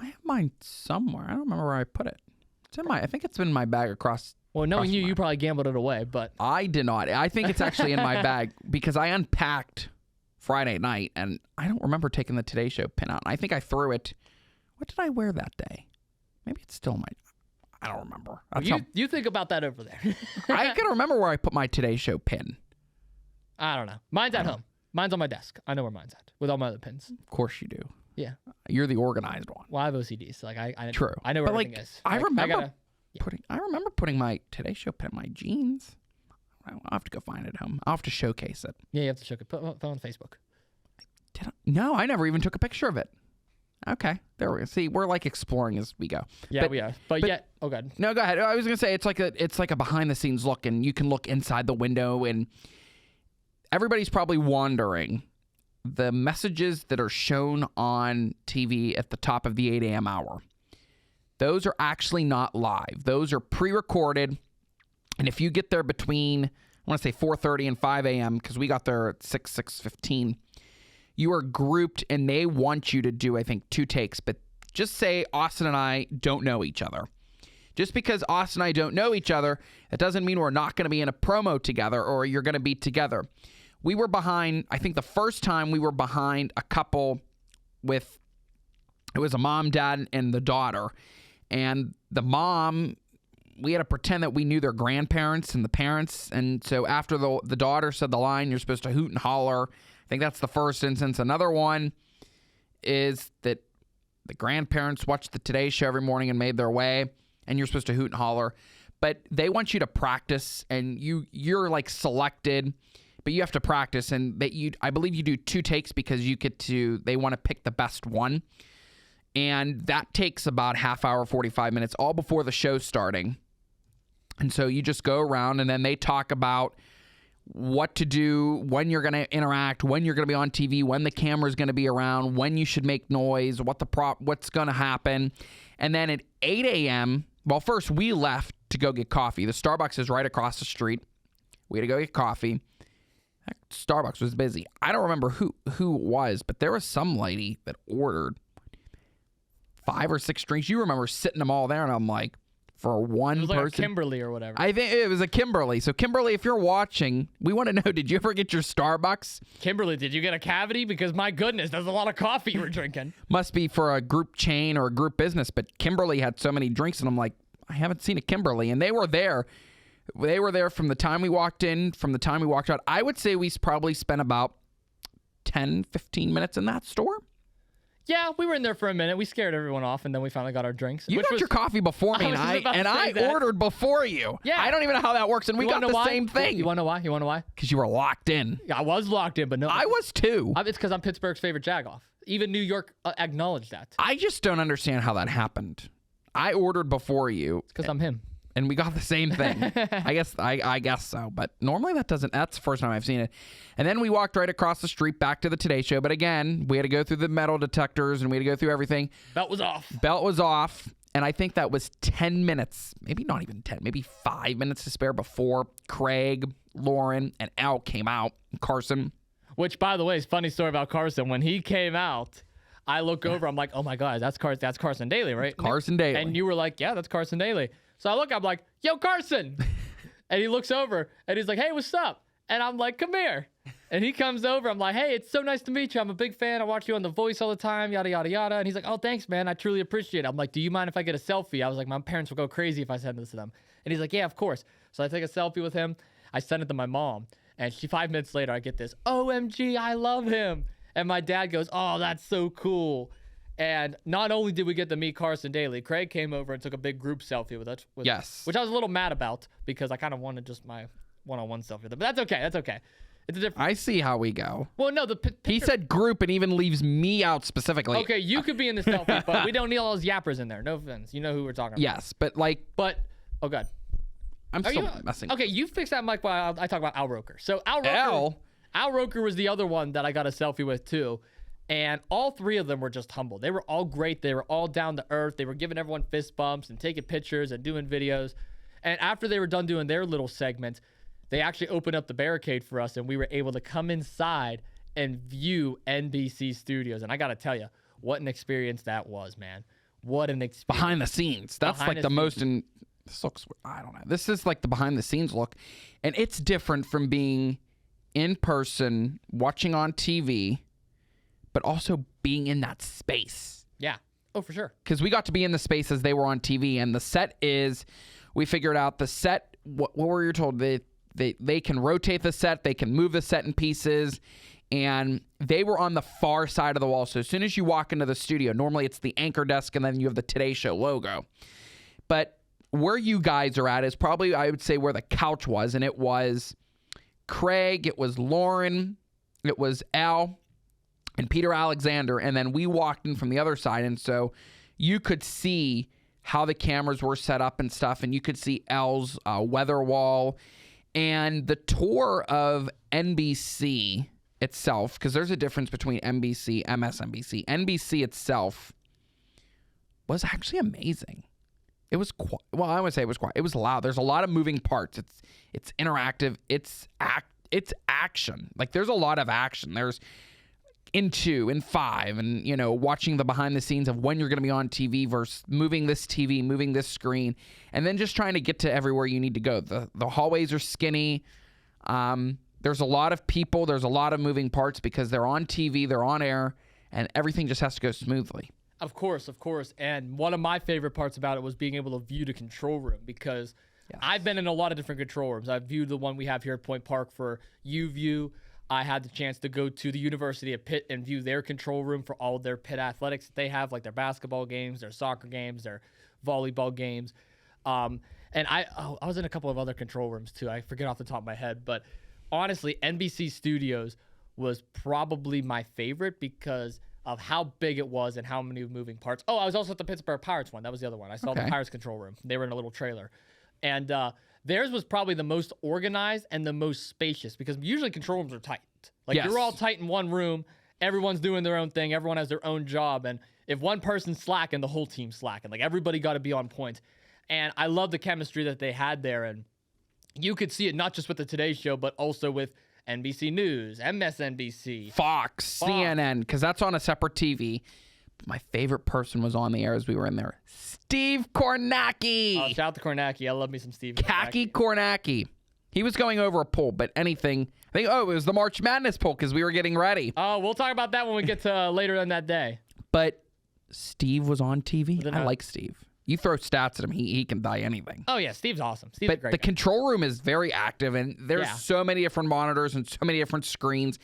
S2: I have mine somewhere. I don't remember where I put it. It's in I think it's been in my bag across.
S1: Well, knowing you probably gambled it away, but
S2: I did not. I think it's actually in my bag because I unpacked Friday night, and I don't remember taking the Today Show pin out. I think I threw it. What did I wear that day? Maybe it's still I don't remember.
S1: You think about that over there.
S2: I gotta remember where I put my Today Show pin.
S1: I don't know. Mine's at home. Mine's on my desk. I know where mine's at with all my other pins.
S2: Of course you do.
S1: Yeah.
S2: You're the organized one.
S1: Well, I have OCD, so like I
S2: True.
S1: I know where everything is.
S2: I remember putting my Today Show pin in my jeans. I'll have to go find it at home. I'll have to showcase it.
S1: Yeah, you have to show it. Put it on Facebook.
S2: No, I never even took a picture of it. Okay, there we go. See, we're like exploring as we go.
S1: Yeah, we are. But yet, oh god.
S2: No, go ahead. I was gonna say it's like a behind the scenes look, and you can look inside the window, and everybody's probably wondering the messages that are shown on TV at the top of the 8 a.m. hour. Those are actually not live. Those are pre-recorded. And if you get there between, I want to say 4:30 and 5 a.m., because we got there at 6:15, you are grouped, and they want you to do, I think, 2 takes. But just say Austin and I don't know each other. Just because Austin and I don't know each other, that doesn't mean we're not going to be in a promo together or you're going to be together. We were behind, I think the first time we were behind a couple with, it was a mom, dad, and the daughter. And the mom, we had to pretend that we knew their grandparents and the parents. And so after the daughter said the line, you're supposed to hoot and holler. I think that's the first instance. Another one is that the grandparents watched the Today Show every morning and made their way, and you're supposed to hoot and holler. But they want you to practice, and you're like selected, but you have to practice. And I believe you do 2 takes because they want to pick the best one. And that takes about half hour, 45 minutes, all before the show's starting. And so you just go around, and then they talk about what to do, when you're going to interact, when you're going to be on TV, when the camera's going to be around, when you should make noise, what's going to happen. And then at 8 a.m., well, first we left to go get coffee. The Starbucks is right across the street. We had to go get coffee. Starbucks was busy. I don't remember who it was, but there was some lady that ordered 5 or 6 drinks. You remember sitting them all there, and I'm like, for one person. It was
S1: like a Kimberly or whatever.
S2: I think it was a Kimberly. So Kimberly, if you're watching, we want to know, did you ever get your Starbucks?
S1: Kimberly, did you get a cavity? Because my goodness, there's a lot of coffee you were drinking.
S2: Must be for a group chain or a group business, but Kimberly had so many drinks, and I'm like, I haven't seen a Kimberly. And they were there. They were there from the time we walked in, from the time we walked out. I would say we probably spent about 10, 15 minutes in that store.
S1: Yeah, we were in there for a minute. We scared everyone off, and then we finally got our drinks.
S2: You got your coffee before me, and I ordered before you.
S1: Yeah.
S2: I don't even know how that works, and we got the same thing.
S1: You want to know why?
S2: Because you were locked in.
S1: I was locked in, but no.
S2: I was too.
S1: It's because I'm Pittsburgh's favorite Jagoff. Even New York acknowledged that.
S2: I just don't understand how that happened. I ordered before you.
S1: It's because I'm him.
S2: And we got the same thing. I guess so. But normally that's the first time I've seen it. And then we walked right across the street back to the Today Show. But again, we had to go through the metal detectors and we had to go through everything.
S1: Belt was off. And I think that was 10 minutes, maybe not even 10, maybe 5 minutes to spare before Craig, Lauren, and Al came out. Carson. Which, by the way, is a funny story about Carson. When he came out, I look over, I'm like, oh my God, that's Carson Daly, right?
S2: Carson Daly.
S1: And you were like, yeah, that's Carson Daly. So I look, I'm like, yo, Carson. And he looks over and he's like, hey, what's up? And I'm like, come here. And he comes over. I'm like, hey, it's so nice to meet you. I'm a big fan. I watch you on The Voice all the time, yada, yada, yada. And he's like, oh, thanks, man. I truly appreciate it. I'm like, do you mind if I get a selfie? I was like, my parents will go crazy if I send this to them. And he's like, yeah, of course. So I take a selfie with him. I send it to my mom. And 5 minutes later, I get this, OMG, I love him. And my dad goes, oh, that's so cool. And not only did we get to meet Carson Daly, Craig came over and took a big group selfie with us.
S2: Yes.
S1: Which I was a little mad about because I kind of wanted just my one-on-one selfie with him. But that's okay. That's okay. It's a different.
S2: I see how we go.
S1: Well, no,
S2: he said group and even leaves me out specifically.
S1: Okay, you could be in the selfie, but we don't need all those yappers in there. No offense. You know who we're talking about.
S2: Yes, but
S1: oh God.
S2: I'm still messing.
S1: Okay, you fix that mic while I talk about Al Roker. So Al Roker was the other one that I got a selfie with too. And all 3 of them were just humble. They were all great. They were all down to earth. They were giving everyone fist bumps and taking pictures and doing videos. And after they were done doing their little segment, they actually opened up the barricade for us, and we were able to come inside and view NBC Studios. And I got to tell you, what an experience that was, man. What an experience.
S2: Behind the scenes. That's like the most... This looks... I don't know. This is like the behind the scenes look. And it's different from being in person, watching on TV... but also being in that space.
S1: Yeah. Oh, for sure.
S2: Because we got to be in the space as they were on TV, and the set is, we figured out the set, what were you told? They can rotate the set, they can move the set in pieces, and they were on the far side of the wall. So as soon as you walk into the studio, normally it's the anchor desk, and then you have the Today Show logo. But where you guys are at is probably, I would say, where the couch was, and it was Craig, it was Lauren, it was Al, and Peter Alexander, and then we walked in from the other side, and so you could see how the cameras were set up and stuff, and you could see Al's weather wall, and the tour of NBC itself, because there's a difference between NBC, MSNBC. NBC itself was actually amazing. It was I would say it was quiet. It was loud. There's a lot of moving parts. It's interactive. It's action. Like there's a lot of action. There's in 2, in 5, and, you know, watching the behind the scenes of when you're going to be on TV versus moving this TV, moving this screen, and then just trying to get to everywhere you need to go. The hallways are skinny. There's a lot of people. There's a lot of moving parts because they're on TV, they're on air, and everything just has to go smoothly.
S1: Of course. And one of my favorite parts about it was being able to view the control room because I've been in a lot of different control rooms. I've viewed the one we have here at Point Park for UView. I had the chance to go to the University of Pitt and view their control room for all of their Pitt athletics that they have, like their basketball games, their soccer games, their volleyball games. And I was in a couple of other control rooms too. I forget off the top of my head. But honestly, NBC Studios was probably my favorite because of how big it was and how many moving parts. Oh, I was also at the Pittsburgh Pirates one. That was the other one. I saw the Pirates control room. They were in a little trailer. And theirs was probably the most organized and the most spacious because usually control rooms are tight. Like you're all tight in one room. Everyone's doing their own thing. Everyone has their own job. And if one person's slacking, the whole team's slacking. Like everybody got to be on point. And I love the chemistry that they had there. And you could see it not just with the Today Show, but also with NBC News, MSNBC,
S2: Fox, CNN, because that's on a separate TV. My favorite person was on the air as we were in there. Steve Kornacki.
S1: Oh, shout out to Kornacki. I love me some Steve.
S2: Khaki Kornacki. He was going over a poll, but anything. It was the March Madness poll because we were getting ready.
S1: Oh, we'll talk about that when we get to later in that day.
S2: But Steve was on TV. I like Steve. You throw stats at him, he can die anything.
S1: Oh, yeah. Steve's awesome. Steve's a great
S2: the
S1: guy.
S2: control room is very active, and there's so many different monitors and so many different screens.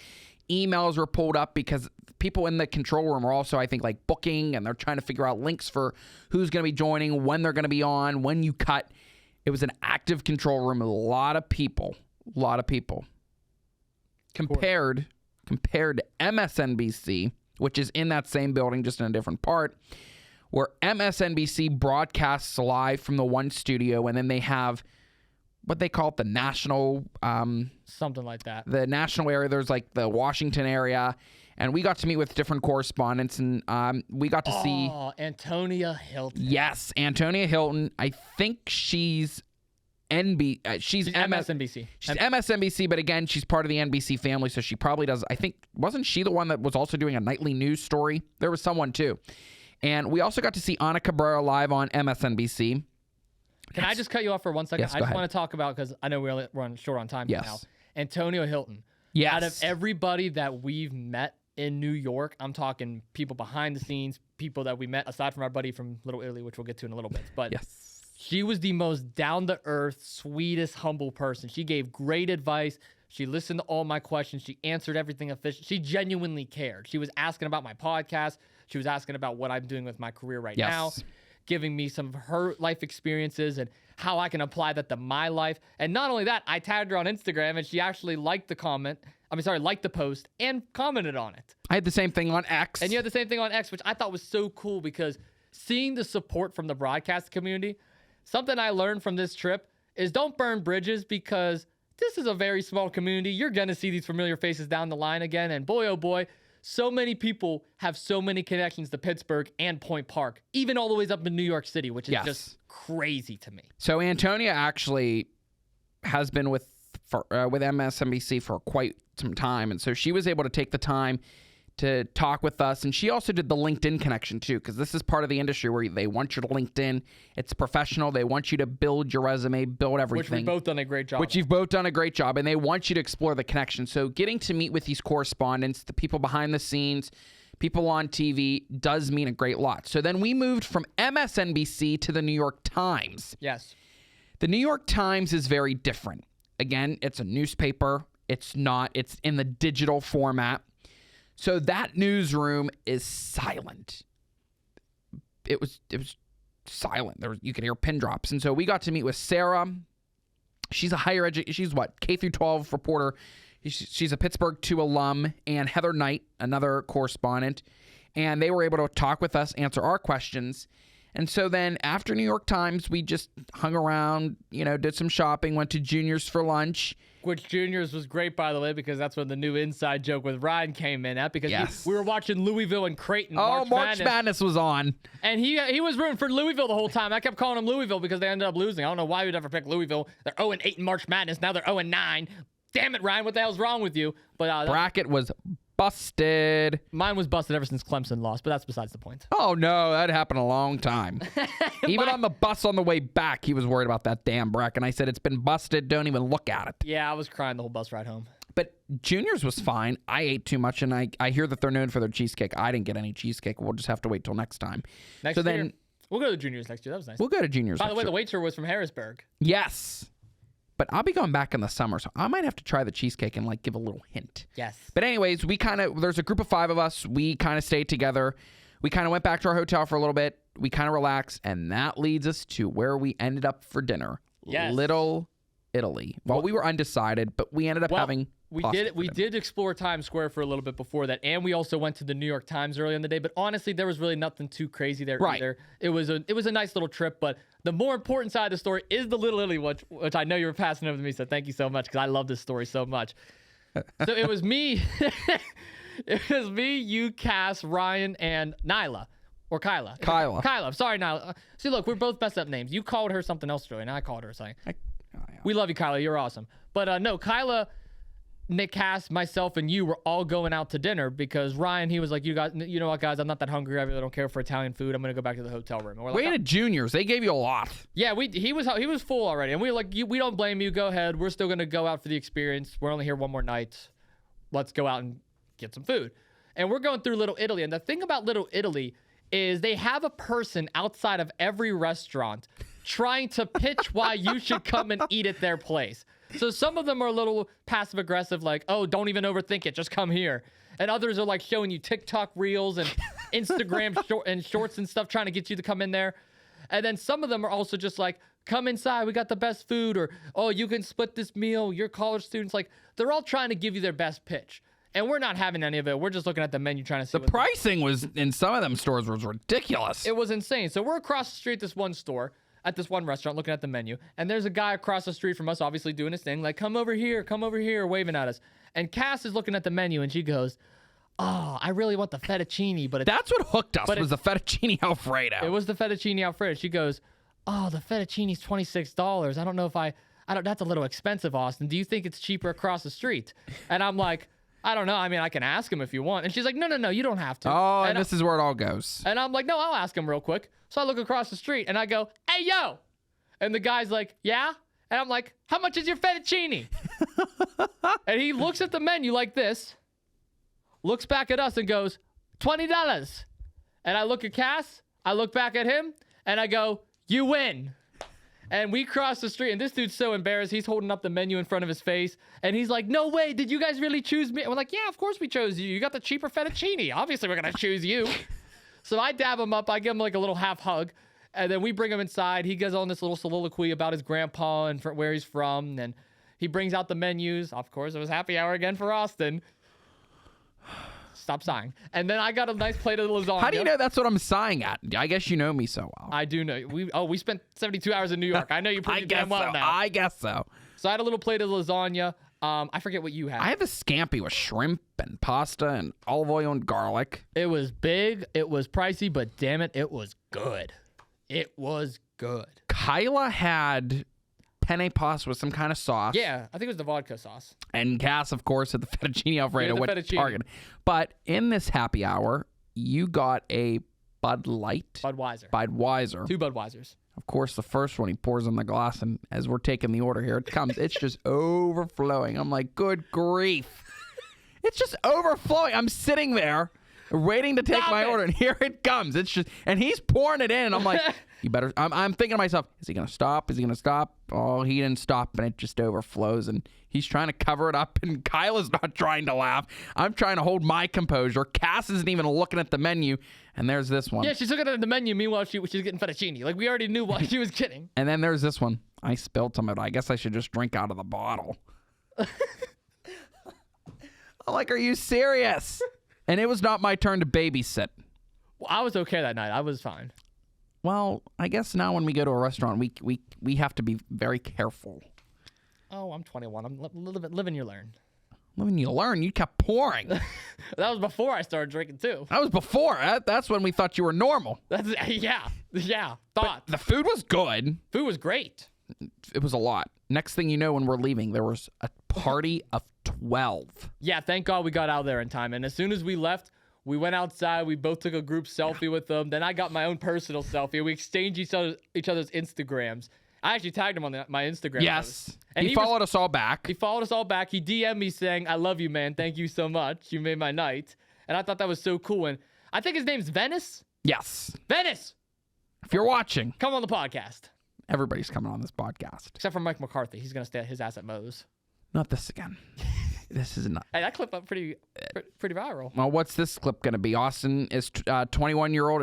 S2: Emails were pulled up because people in the control room are also, I think, like booking, and they're trying to figure out links for who's going to be joining, when they're going to be on, when you cut. It was an active control room with a lot of people. Compared to MSNBC, which is in that same building, just in a different part, where MSNBC broadcasts live from the one studio, and then they have what they call it, the national...
S1: something like that.
S2: The national area. There's like the Washington area, and we got to meet with different correspondents, and we got to see...
S1: Oh, Antonia Hilton.
S2: Yes, Antonia Hilton. I think she's she's
S1: MSNBC.
S2: She's MSNBC, but again, she's part of the NBC family, so she probably does... I think, wasn't she the one that was also doing a nightly news story? There was someone, too. And we also got to see Ana Cabrera live on MSNBC.
S1: Can I just cut you off for 1 second?
S2: Yes,
S1: I just want to talk about, because I know we're running short on time now. Antonio Hilton.
S2: Yes.
S1: Out of everybody that we've met in New York, I'm talking people behind the scenes, people that we met, aside from our buddy from Little Italy, which we'll get to in a little bit. But she was the most down-to-earth, sweetest, humble person. She gave great advice. She listened to all my questions. She answered everything efficient. She genuinely cared. She was asking about my podcast. She was asking about what I'm doing with my career right now, giving me some of her life experiences and how I can apply that to my life. And not only that, I tagged her on Instagram, and she actually liked the post and commented on it.
S2: I had the same thing on X.
S1: And you had the same thing on X, which I thought was so cool because seeing the support from the broadcast community, something I learned from this trip is don't burn bridges because this is a very small community. You're going to see these familiar faces down the line again. And boy, oh boy, so many people have so many connections to Pittsburgh and Point Park, even all the ways up in New York City, which is just crazy to me.
S2: So Antonia actually has been with MSNBC for quite some time, and so she was able to take the time to talk with us, and she also did the LinkedIn connection too, because this is part of the industry where they want you to LinkedIn. It's professional. They want you to build your resume, build everything.
S1: Which we've both done a great job.
S2: You've both done a great job, and they want you to explore the connection. So getting to meet with these correspondents, the people behind the scenes, people on TV, does mean a great lot. So then we moved from MSNBC to the New York Times.
S1: Yes.
S2: The New York Times is very different. Again, it's a newspaper. It's in the digital format. So that newsroom is silent. It was silent. You could hear pin drops. And so we got to meet with Sarah. She's a higher education. She's K through 12 reporter. She's a Pittsburgh 2 alum, and Heather Knight, another correspondent. And they were able to talk with us, answer our questions. And so then after New York Times, we just hung around, did some shopping, went to Junior's for lunch.
S1: Which Junior's was great, by the way, because that's when the new inside joke with Ryan came in at, because we were watching Louisville and Creighton.
S2: March Madness was on.
S1: And he was rooting for Louisville the whole time. I kept calling him Louisville because they ended up losing. I don't know why we'd ever pick Louisville. They're 0-8 in March Madness. Now they're 0-9. Damn it, Ryan. What the hell's wrong with you? But
S2: bracket was busted.
S1: Mine was busted ever since Clemson lost, but that's besides the point.
S2: Oh, no. That happened a long time. Even on the bus on the way back, he was worried about that damn bracket. And I said, it's been busted. Don't even look at it.
S1: Yeah, I was crying the whole bus ride home.
S2: But Junior's was fine. I ate too much, and I hear that they're known for their cheesecake. I didn't get any cheesecake. We'll just have to wait till next time.
S1: Then we'll go to Junior's next year. That was nice.
S2: We'll go to Junior's
S1: By the way, the waiter was from Harrisburg.
S2: Yes. But I'll be going back in the summer, so I might have to try the cheesecake and give a little hint.
S1: Yes.
S2: But anyways, there's a group of 5 of us. We kind of stayed together. We kind of went back to our hotel for a little bit. We kind of relaxed, and that leads us to where we ended up for dinner.
S1: Yes.
S2: Little Italy. Well, we were undecided, but we ended up having
S1: We did explore Times Square for a little bit before that, and we also went to the New York Times early in the day. But honestly, there was really nothing too crazy there either. It was a nice little trip. But the more important side of the story is the Little Italy, which I know you were passing over to me. So thank you so much, because I love this story so much. So it was me, you, Cass, Ryan, and Nyla. Or Kyla. Kyla. Sorry, Nyla. See, look, we're both messed up names. You called her something else, Joey, and I called her something. We love you, Kyla. You're awesome. But no, Kyla, Nick, Cass, myself, and you were all going out to dinner because Ryan, he was like, you know what, guys, I'm not that hungry. I really don't care for Italian food. I'm going to go back to the hotel room. And we're like,
S2: wait, juniors. They gave you a lot.
S1: Yeah, he was full already. And we were like, we don't blame you. Go ahead. We're still going to go out for the experience. We're only here one more night. Let's go out and get some food. And we're going through Little Italy. And the thing about Little Italy is they have a person outside of every restaurant trying to pitch why you should come and eat at their place. So some of them are a little passive aggressive, like, oh, don't even overthink it, just come here. And others are like showing you TikTok reels and Instagram shorts and stuff, trying to get you to come in there. And then some of them are also just like, come inside, we got the best food, or, oh, you can split this meal, you're college students. Like, they're all trying to give you their best pitch. And we're not having any of it. We're just looking at the menu trying to see.
S2: The pricing was, in some of them stores, was ridiculous.
S1: It was insane. So we're across the street at this one store, at this one restaurant, looking at the menu. And there's a guy across the street from us, obviously doing his thing, like, come over here, waving at us. And Cass is looking at the menu, and she goes, oh, I really want the fettuccine. But
S2: that's what hooked us, was the fettuccine Alfredo.
S1: It was the fettuccine Alfredo. She goes, oh, the fettuccine's $26. I don't know if that's a little expensive, Austin. Do you think it's cheaper across the street? And I'm like, I don't know. I mean, I can ask him if you want. And she's like, no, you don't have to.
S2: Oh, and this is where it all goes.
S1: And I'm like, no, I'll ask him real quick. So I look across the street and I go, hey, yo. And the guy's like, yeah? And I'm like, how much is your fettuccine? And he looks at the menu like this, looks back at us and goes, $20. And I look at Cass, I look back at him, and I go, you win. And we cross the street, and this dude's so embarrassed. He's holding up the menu in front of his face, and he's like, no way, did you guys really choose me? And we're like, yeah, of course we chose you. You got the cheaper fettuccine. Obviously, we're going to choose you. So I dab him up. I give him like a little half hug, and then we bring him inside. He goes on this little soliloquy about his grandpa and where he's from, and he brings out the menus. Of course, it was happy hour again for Austin. Stop sighing. And then I got a nice plate of lasagna.
S2: How do you know that's what I'm sighing at? I guess you know me so well.
S1: I do know. We spent 72 hours in New York. I know you pretty damn well now.
S2: I guess so.
S1: So I had a little plate of lasagna. I forget what you had.
S2: I had the scampi with shrimp and pasta and olive oil and garlic.
S1: It was big. It was pricey, but damn it, it was good. It was good.
S2: Kyla had penne pasta with some kind of sauce.
S1: Yeah, I think it was the vodka sauce.
S2: And Cass, of course, had the fettuccine Alfredo. Target. But in this happy hour, you got a Bud Light.
S1: Budweiser. 2 Budweisers.
S2: Of course, the first one he pours in the glass, and as we're taking the order here, it comes. It's just overflowing. I'm like, good grief. It's just overflowing. I'm sitting there waiting to take my order, and here it comes. It's just, and he's pouring it in, and I'm like, you better. I'm thinking to myself, is he gonna stop? Is he gonna stop? Oh, he didn't stop, and it just overflows, and he's trying to cover it up, and Kyla's not trying to laugh. I'm trying to hold my composure. Cass isn't even looking at the menu, and there's this one.
S1: Yeah, she's looking at the menu. Meanwhile, she's getting fettuccine. Like, we already knew what she was getting.
S2: And then there's this one. I spilled some of it. I guess I should just drink out of the bottle. I'm like, are you serious? And it was not my turn to babysit.
S1: Well, I was okay that night. I was fine.
S2: Well, I guess now when we go to a restaurant, we have to be very careful.
S1: Oh, I'm 21. I'm living you learn.
S2: Living you learn? You kept pouring.
S1: That was before I started drinking, too.
S2: That was before. That's when we thought you were normal.
S1: Yeah. Thought.
S2: But the food was good.
S1: Food was great.
S2: It was a lot. Next thing you know, when we're leaving, there was a party of 12.
S1: Yeah, thank God we got out there in time. And as soon as we left, we went outside. We both took a group selfie with them. Then I got my own personal selfie. We exchanged each other's Instagrams. I actually tagged him on my Instagram.
S2: Yes. And he followed us all back.
S1: He followed us all back. He DM'd me saying, I love you, man. Thank you so much. You made my night. And I thought that was so cool. And I think his name's Venice.
S2: Yes.
S1: Venice.
S2: If you're watching.
S1: Come on the podcast.
S2: Everybody's coming on this podcast.
S1: Except for Mike McCarthy. He's going to stay at his ass at Moe's.
S2: Not this again. This is not.
S1: Hey, that clip went pretty viral.
S2: Well, what's this clip going to be? Austin is 21-year-old.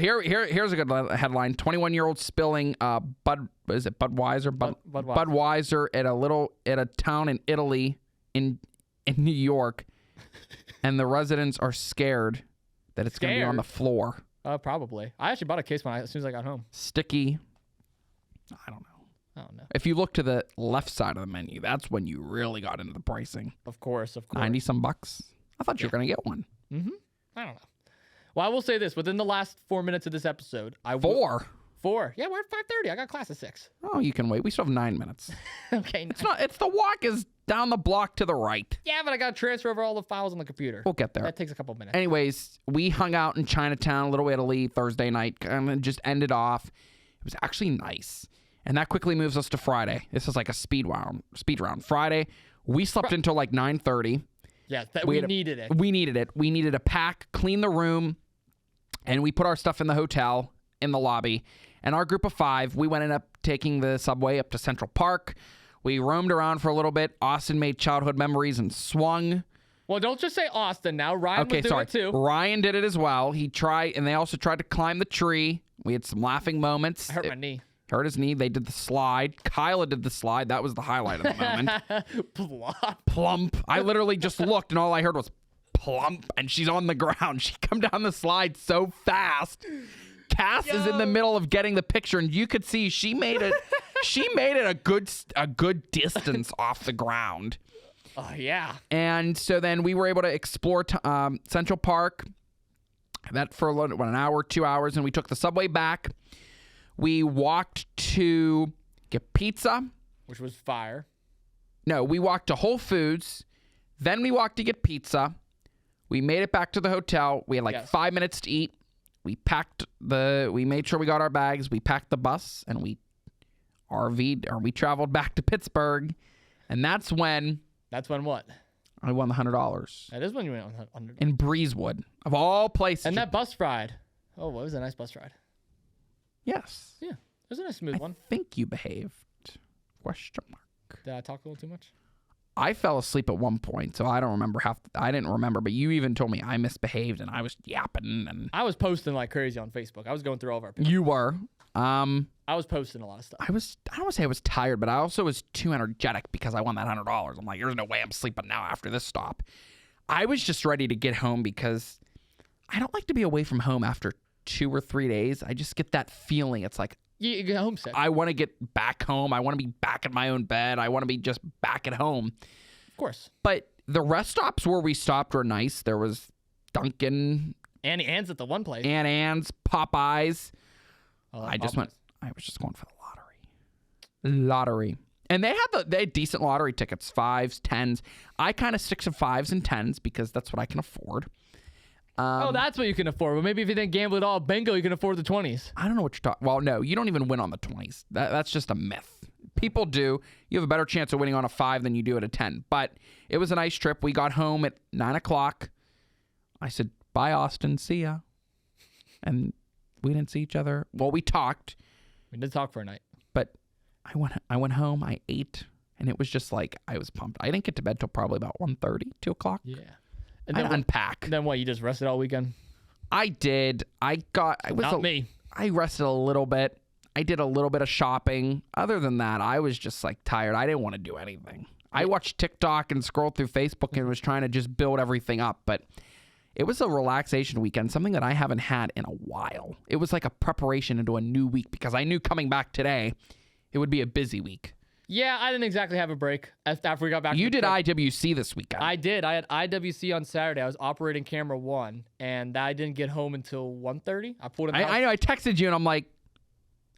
S2: Here's a good headline. 21-year-old spilling Budweiser? Budweiser at a town in Italy in New York, and the residents are scared that it's going to be on the floor.
S1: Probably. I actually bought a case as soon as I got home.
S2: Sticky. I don't know. If you look to the left side of the menu, that's when you really got into the pricing.
S1: Of course.
S2: 90 some bucks. I thought you were going to get one.
S1: Mm-hmm. I don't know. Well, I will say this. Within the last 4 minutes of this episode,
S2: Four?
S1: Yeah, we're at 5:30. I got class at 6.
S2: Oh, you can wait. We still have 9 minutes.
S1: Okay.
S2: It's the walk is down the block to the right.
S1: Yeah, but I got to transfer over all the files on the computer.
S2: We'll get there.
S1: That takes a couple minutes.
S2: Anyways, we hung out in Chinatown a little way to leave Thursday night and just ended off. It was actually nice. And that quickly moves us to Friday. This is like a speed round. Friday, we slept until like 9:30.
S1: Yeah, we needed it.
S2: We needed it. We needed to pack, clean the room, and we put our stuff in the hotel in the lobby. And our group of 5, we ended up taking the subway up to Central Park. We roamed around for a little bit. Austin made childhood memories and swung.
S1: Well, don't just say Austin now. Ryan was doing it too.
S2: Ryan did it as well. He tried, and they also tried to climb the tree. We had some laughing moments.
S1: I hurt my knee.
S2: Hurt his knee. They did the slide. Kyla did the slide. That was the highlight of the moment. Plump. I literally just looked, and all I heard was plump, and she's on the ground. She come down the slide so fast. Cass is in the middle of getting the picture, and you could see she made it. She made it a good distance off the ground.
S1: Oh yeah.
S2: And so then we were able to explore Central Park. That for an hour, 2 hours, and we took the subway back. We walked to get pizza,
S1: which was fire.
S2: No, we walked to Whole Foods. Then we walked to get pizza. We made it back to the hotel. We had 5 minutes to eat. We made sure we got our bags. We packed the bus and we traveled back to Pittsburgh. And that's when
S1: what?
S2: I won the $100.
S1: That is when you went on $100.
S2: In Breezewood, of all places.
S1: And that bus ride. Oh, what was a nice bus ride.
S2: Yes.
S1: Yeah. It was a nice smooth one.
S2: I think you behaved. Question mark.
S1: Did I talk a little too much?
S2: I fell asleep at one point, so I don't remember I didn't remember, but you even told me I misbehaved and I was yapping and
S1: I was posting like crazy on Facebook. I was going through all of our pictures.
S2: You were.
S1: I was posting a lot of stuff.
S2: I don't want to say I was tired, but I also was too energetic because I won that $100. I'm like, there's no way I'm sleeping now after this stop. I was just ready to get home because I don't like to be away from home after 2 or 3 days. I just get that feeling. It's like
S1: you get homesick.
S2: I want to get back home. I want to be back in my own bed. I want to be just back at home.
S1: Of course.
S2: But the rest stops where we stopped were nice. There was Dunkin'.
S1: Annie Ann's at the one place.
S2: Aunt Ann's, Popeyes.
S1: Oh,
S2: I was just going for the lottery. And they had decent lottery tickets, 5s, 10s. I kind of stick to 5s and 10s because that's what I can afford.
S1: That's what you can afford. Well, maybe if you didn't gamble at all, bingo, you can afford the 20s.
S2: I don't know what you're talking. Well, no, you don't even win on the 20s. That's just a myth. People do. You have a better chance of winning on a 5 than you do at a 10. But it was a nice trip. We got home at 9 o'clock. I said, bye, Austin. See ya. And we didn't see each other. Well, we talked.
S1: We did talk for a night.
S2: But I went home. I ate. And it was just like, I was pumped. I didn't get to bed till probably about 1:30, 2 o'clock.
S1: Yeah.
S2: And then unpack.
S1: Then what? You just rested all weekend?
S2: I did.
S1: Not me.
S2: I rested a little bit. I did a little bit of shopping. Other than that, I was just like tired. I didn't want to do anything. I watched TikTok and scrolled through Facebook and was trying to just build everything up. But it was a relaxation weekend, something that I haven't had in a while. It was like a preparation into a new week because I knew coming back today, it would be a busy week.
S1: Yeah, I didn't exactly have a break after we got back.
S2: You did IWC this weekend.
S1: I did. I had IWC on Saturday. I was operating camera 1, and I didn't get home until 1:30. I pulled in the house.
S2: I know. I texted you, and I'm like,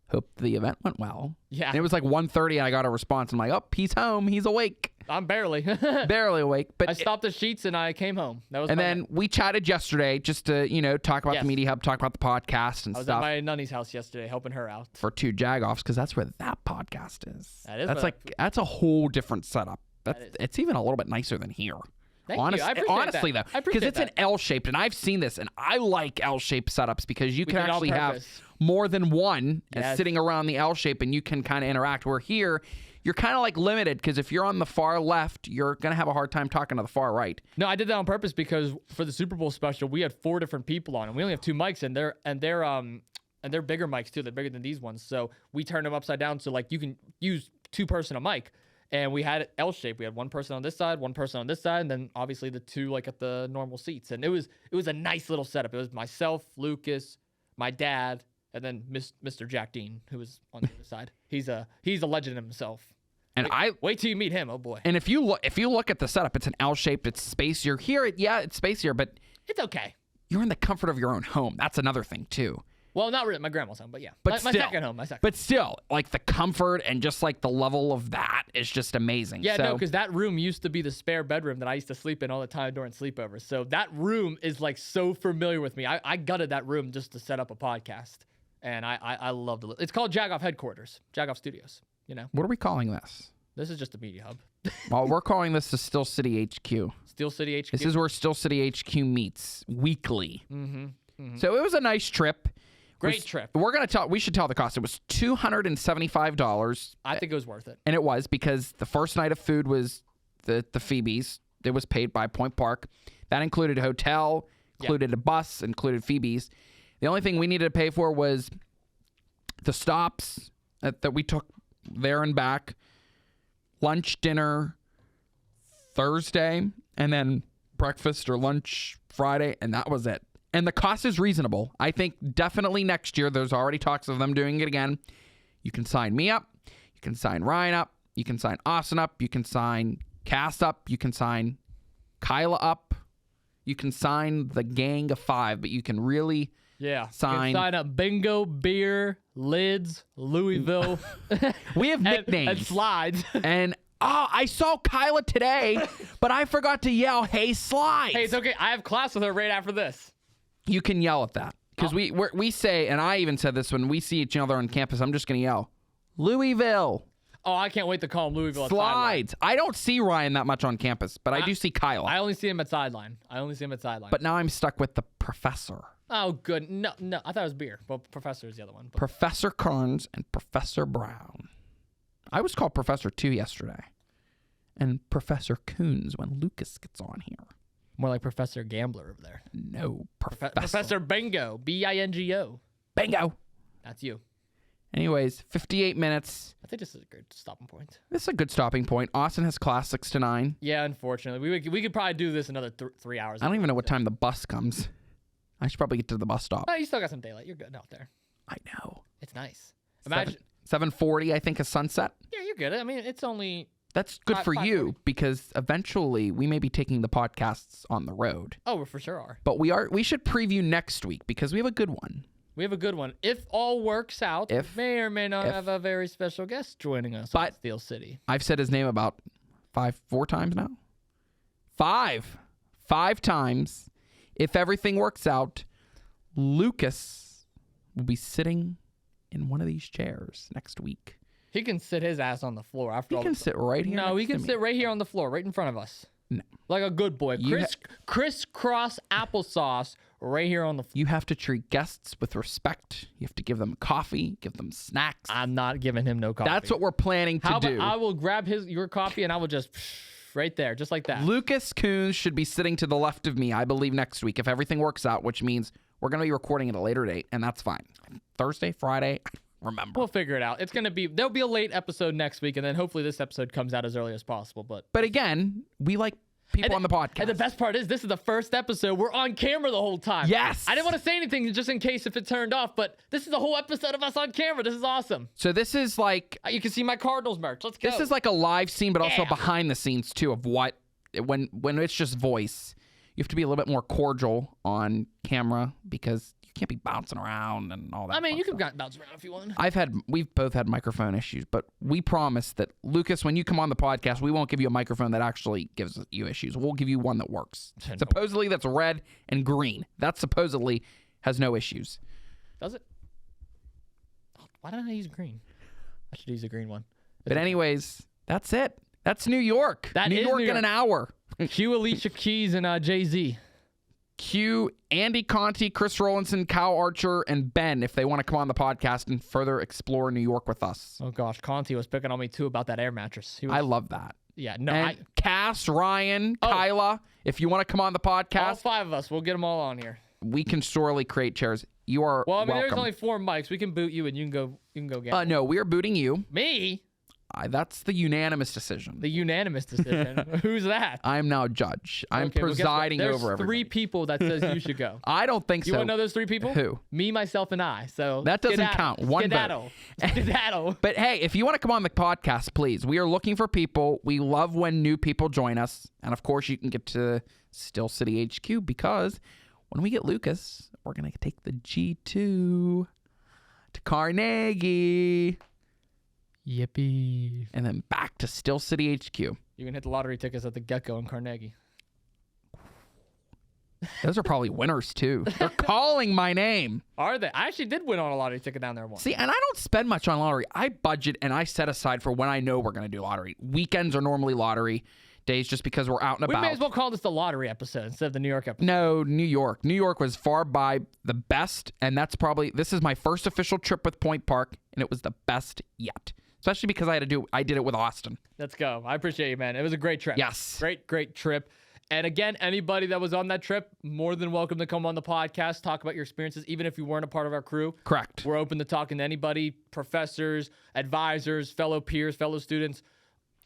S2: hope the event went well.
S1: Yeah.
S2: And it was like 1:30, and I got a response. I'm like, oh, he's home. He's awake.
S1: I'm barely.
S2: Barely awake. But
S1: I stopped the sheets, and I came home. That was.
S2: And then we chatted yesterday just to, talk about the Media Hub, talk about the podcast and stuff.
S1: I was at my Nunny's house yesterday helping her out.
S2: For 2 Jagoffs, because that's where that podcast is.
S1: That's
S2: a whole different setup. It's even a little bit nicer than here.
S1: Thank you. I appreciate that.
S2: Though, because it's an L-shaped, and I've seen this, and I like L-shaped setups because you can actually have more than one sitting around the L-shape, and you can kind of interact. Where here, you're kind of like limited because if you're on the far left, you're going to have a hard time talking to the far right.
S1: No, I did that on purpose because for the Super Bowl special, we had 4 different people on, and we only have 2 mics, and they're bigger mics too. They're bigger than these ones, so we turned them upside down so like you can use 2-person a mic. And we had it L-shaped. We had one person on this side, one person on this side, and then obviously the two like at the normal seats. And it was a nice little setup. It was myself, Lucas, my dad, and then Mr. Jack Dean, who was on the other side. He's a legend himself.
S2: And
S1: wait till you meet him. Oh boy.
S2: And if you look at the setup, it's an L-shaped. It's spacier here. It's spacier, but
S1: it's okay.
S2: You're in the comfort of your own home. That's another thing too.
S1: Well, not really my grandma's home, but yeah.
S2: But
S1: my second home.
S2: But still, like the comfort and just like the level of that is just amazing.
S1: Yeah, no, because that room used to be the spare bedroom that I used to sleep in all the time during sleepovers. So that room is like so familiar with me. I gutted that room just to set up a podcast, and I loved it. It's called Jagoff Headquarters, Jagoff Studios. You know.
S2: What are we calling this?
S1: This is just a media hub.
S2: Well, we're calling this the Steel City HQ.
S1: Steel City HQ.
S2: This is where Steel City HQ meets weekly. So it was a nice trip.
S1: Great trip.
S2: We should tell the cost. It was $275.
S1: I think it was worth it.
S2: And it was, because the first night of food was the Phoebe's. It was paid by Point Park. That included a hotel, included a bus, included Phoebe's. The only thing we needed to pay for was the stops that we took there and back, lunch, dinner Thursday, and then breakfast or lunch Friday, and that was it. And the cost is reasonable. I think definitely next year, there's already talks of them doing it again. You can sign me up. You can sign Ryan up. You can sign Austin up. You can sign Cass up. You can sign Kyla up. You can sign the gang of 5, but you can really sign.
S1: You can sign up Bingo, Beer, Lids, Louisville.
S2: We have nicknames.
S1: And Slides.
S2: And I saw Kyla today, but I forgot to yell, "Hey, Slides."
S1: Hey, it's okay. I have class with her right after this.
S2: You can yell at that. Because we say, and I even said this when we see each other on campus, I'm just going to yell, Louisville.
S1: Oh, I can't wait to call him Louisville.
S2: Slides. I don't see Ryan that much on campus, but I do see Kyla.
S1: I only see him at sideline.
S2: But now I'm stuck with the professor.
S1: Oh, good. No. I thought it was Beer. Well, Professor is the other one. But...
S2: Professor Cairns and Professor Brown. I was called Professor too yesterday. And Professor Coons when Lucas gets on here.
S1: More like Professor Gambler over there.
S2: No,
S1: Professor Bingo. Bingo.
S2: Bingo.
S1: That's you.
S2: Anyways, 58 minutes.
S1: I think this is a good stopping point.
S2: This is a good stopping point. Austin has class 6 to 9.
S1: Yeah, unfortunately. We could probably do this another 3 hours.
S2: I don't even know what time the bus comes. I should probably get to the bus stop.
S1: Oh, you still got some daylight. You're good out there.
S2: I know.
S1: It's nice. Imagine
S2: 7:40, I think, is sunset.
S1: Yeah, you're good. I mean, it's only...
S2: That's good for you because eventually we may be taking the podcasts on the road.
S1: Oh, we for sure are.
S2: But we should preview next week because we have a good one.
S1: We have a good one. If all works out, we may or may not have a very special guest joining us on Steel City.
S2: I've said his name about 4 times now. 5 times. If everything works out, Lucas will be sitting in one of these chairs next week.
S1: He can sit his ass on the floor after all.
S2: He can sit right here.
S1: No, he can sit right here on the floor, right in front of us.
S2: No.
S1: Like a good boy. Crisscross applesauce right here on the floor.
S2: You have to treat guests with respect. You have to give them coffee, give them snacks.
S1: I'm not giving him no coffee.
S2: That's what we're planning to do.
S1: I will grab your coffee and I will just right there, just like that.
S2: Lucas Coons should be sitting to the left of me, I believe, next week if everything works out, which means we're going to be recording at a later date, and that's fine. Thursday, Friday, remember.
S1: We'll figure it out. There'll be a late episode next week, and then hopefully this episode comes out as early as possible. But
S2: again, we like people on the podcast.
S1: And the best part is this is the first episode. We're on camera the whole time.
S2: Yes.
S1: I didn't want to say anything just in case if it turned off, but this is the whole episode of us on camera. This is awesome.
S2: So this is like...
S1: You can see my Cardinals merch. Let's go.
S2: This is like a live scene, but also behind the scenes, too, of what... When it's just voice, you have to be a little bit more cordial on camera because... You can't be bouncing around and all that.
S1: I mean, you can bounce around if you want.
S2: We've both had microphone issues, but we promise that, Lucas, when you come on the podcast, we won't give you a microphone that actually gives you issues. We'll give you one that works. Supposedly that's red and green. That supposedly has no issues.
S1: Does it? Why didn't I use green? I should use a green one.
S2: But anyways, that's it. That's New York. New York in an hour.
S1: Cue Alicia Keys and Jay-Z.
S2: Cue Andy Conti, Chris Rollinson, Kyle Archer, and Ben if they want to come on the podcast and further explore New York with us.
S1: Oh, gosh. Conti was picking on me, too, about that air mattress.
S2: I love that.
S1: Yeah. No.
S2: And Cass, Ryan, Kyla, if you want to come on the podcast.
S1: All 5 of us. We'll get them all on here.
S2: We can surely create chairs. You are welcome.
S1: There's only 4 mics. We can boot you, and you can go get
S2: No, we are booting you.
S1: Me?
S2: That's the unanimous decision.
S1: The unanimous decision. Who's that?
S2: I'm now judge. I'm
S1: Okay,
S2: presiding
S1: well,
S2: over everybody.
S1: There's 3 people that says you should go.
S2: I don't think
S1: You
S2: so.
S1: want to know those 3 people?
S2: Who?
S1: Me, myself, and I. So
S2: That doesn't count. One
S1: skedaddle. Skedaddle.
S2: But hey, if you want to come on the podcast, please. We are looking for people. We love when new people join us. And of course, you can get to Still City HQ because when we get Lucas, we're going to take the G2 to Carnegie.
S1: Yippee.
S2: And then back to Still City HQ.
S1: You can hit the lottery tickets at the Gecko in Carnegie.
S2: Those are probably winners, too. They're calling my name.
S1: Are they? I actually did win on a lottery ticket down there once.
S2: See, and I don't spend much on lottery. I budget and I set aside for when I know we're going to do lottery. Weekends are normally lottery days just because we're out and
S1: We
S2: about.
S1: may as well call this the lottery episode instead of the New York episode.
S2: No, New York. New York was far by the best, and this is my first official trip with Point Park, and it was the best yet. Especially because I did it with Austin.
S1: Let's go. I appreciate you, man. It was a great trip.
S2: Yes.
S1: Great trip. And again, anybody that was on that trip, more than welcome to come on the podcast, talk about your experiences, even if you weren't a part of our crew.
S2: Correct.
S1: We're open to talking to anybody, professors, advisors, fellow peers, fellow students.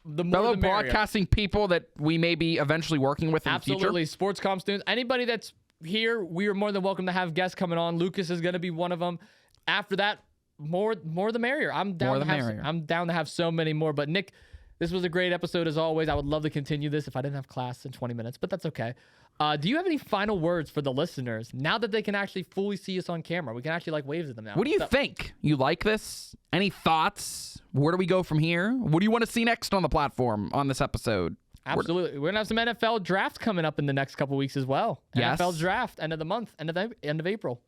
S1: The more
S2: Fellow
S1: the merrier.
S2: broadcasting people that we may be eventually working with in the future.
S1: Absolutely. Sports comm students. Anybody that's here, we are more than welcome to have guests coming on. Lucas is going to be one of them. After that, more the merrier. I'm down to have so many more. But Nick, this was a great episode as always. I would love to continue this if I didn't have class in 20 minutes, but that's okay. Do you have any final words for the listeners now that they can actually fully see us on camera? We can actually wave to them now.
S2: What do you think? You like this? Any thoughts? Where do we go from here? What do you want to see next on the platform on this episode?
S1: Absolutely. We're going to have some NFL drafts coming up in the next couple weeks as well.
S2: Yes.
S1: NFL draft, end of the month, end of April.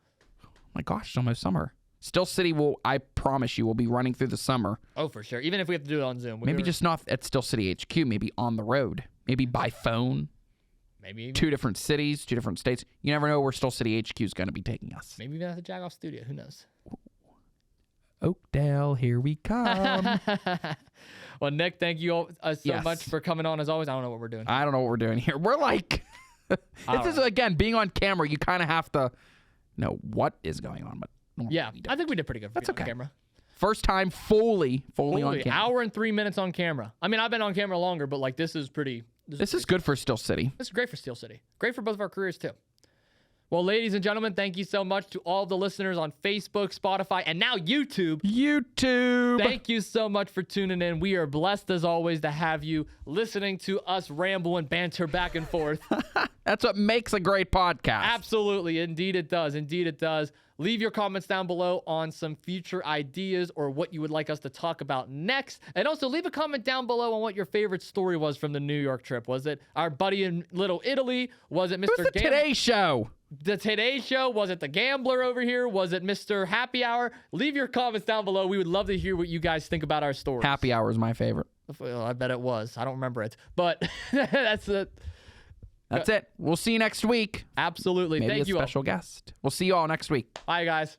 S2: Oh my gosh, it's almost summer. Still City I promise you, will be running through the summer.
S1: Oh, for sure. Even if we have to do it on Zoom.
S2: Maybe just not at Still City HQ, maybe on the road. Maybe by phone.
S1: Maybe
S2: 2 different cities, 2 different states. You never know where Still City HQ is going to be taking us.
S1: Maybe even at the Jagoff studio. Who knows?
S2: Oakdale, here we come.
S1: Well, Nick, thank you all, so much for coming on as always. I don't know what we're doing.
S2: I don't know what we're doing here. We're like, this is, again, being on camera, you kind of have to know what is going on. But
S1: yeah, I think we did pretty good.
S2: That's okay.
S1: On camera.
S2: First time fully on camera.
S1: Hour and 3 minutes on camera. I mean, I've been on camera longer, but this is pretty.
S2: This is good for Still City.
S1: This is great for Steel City. Great for both of our careers too. Well, ladies and gentlemen, thank you so much to all the listeners on Facebook, Spotify, and now YouTube. Thank you so much for tuning in. We are blessed, as always, to have you listening to us ramble and banter back and forth.
S2: That's what makes a great podcast.
S1: Absolutely. Indeed, it does. Indeed, it does. Leave your comments down below on some future ideas or what you would like us to talk about next. And also leave a comment down below on what your favorite story was from the New York trip. Was it our buddy in Little Italy? Was it Mr.
S2: It was the Today Show.
S1: The Today Show? Was it the Gambler over here? Was it Mr. Happy Hour? Leave your comments down below. We would love to hear what you guys think about our stories.
S2: Happy Hour is my favorite.
S1: Well, I bet it was. I don't remember it. But that's it.
S2: That's it. We'll see you next week.
S1: Absolutely.
S2: Maybe
S1: Thank
S2: a
S1: you all.
S2: special guest. We'll see you all next week.
S1: Bye, guys.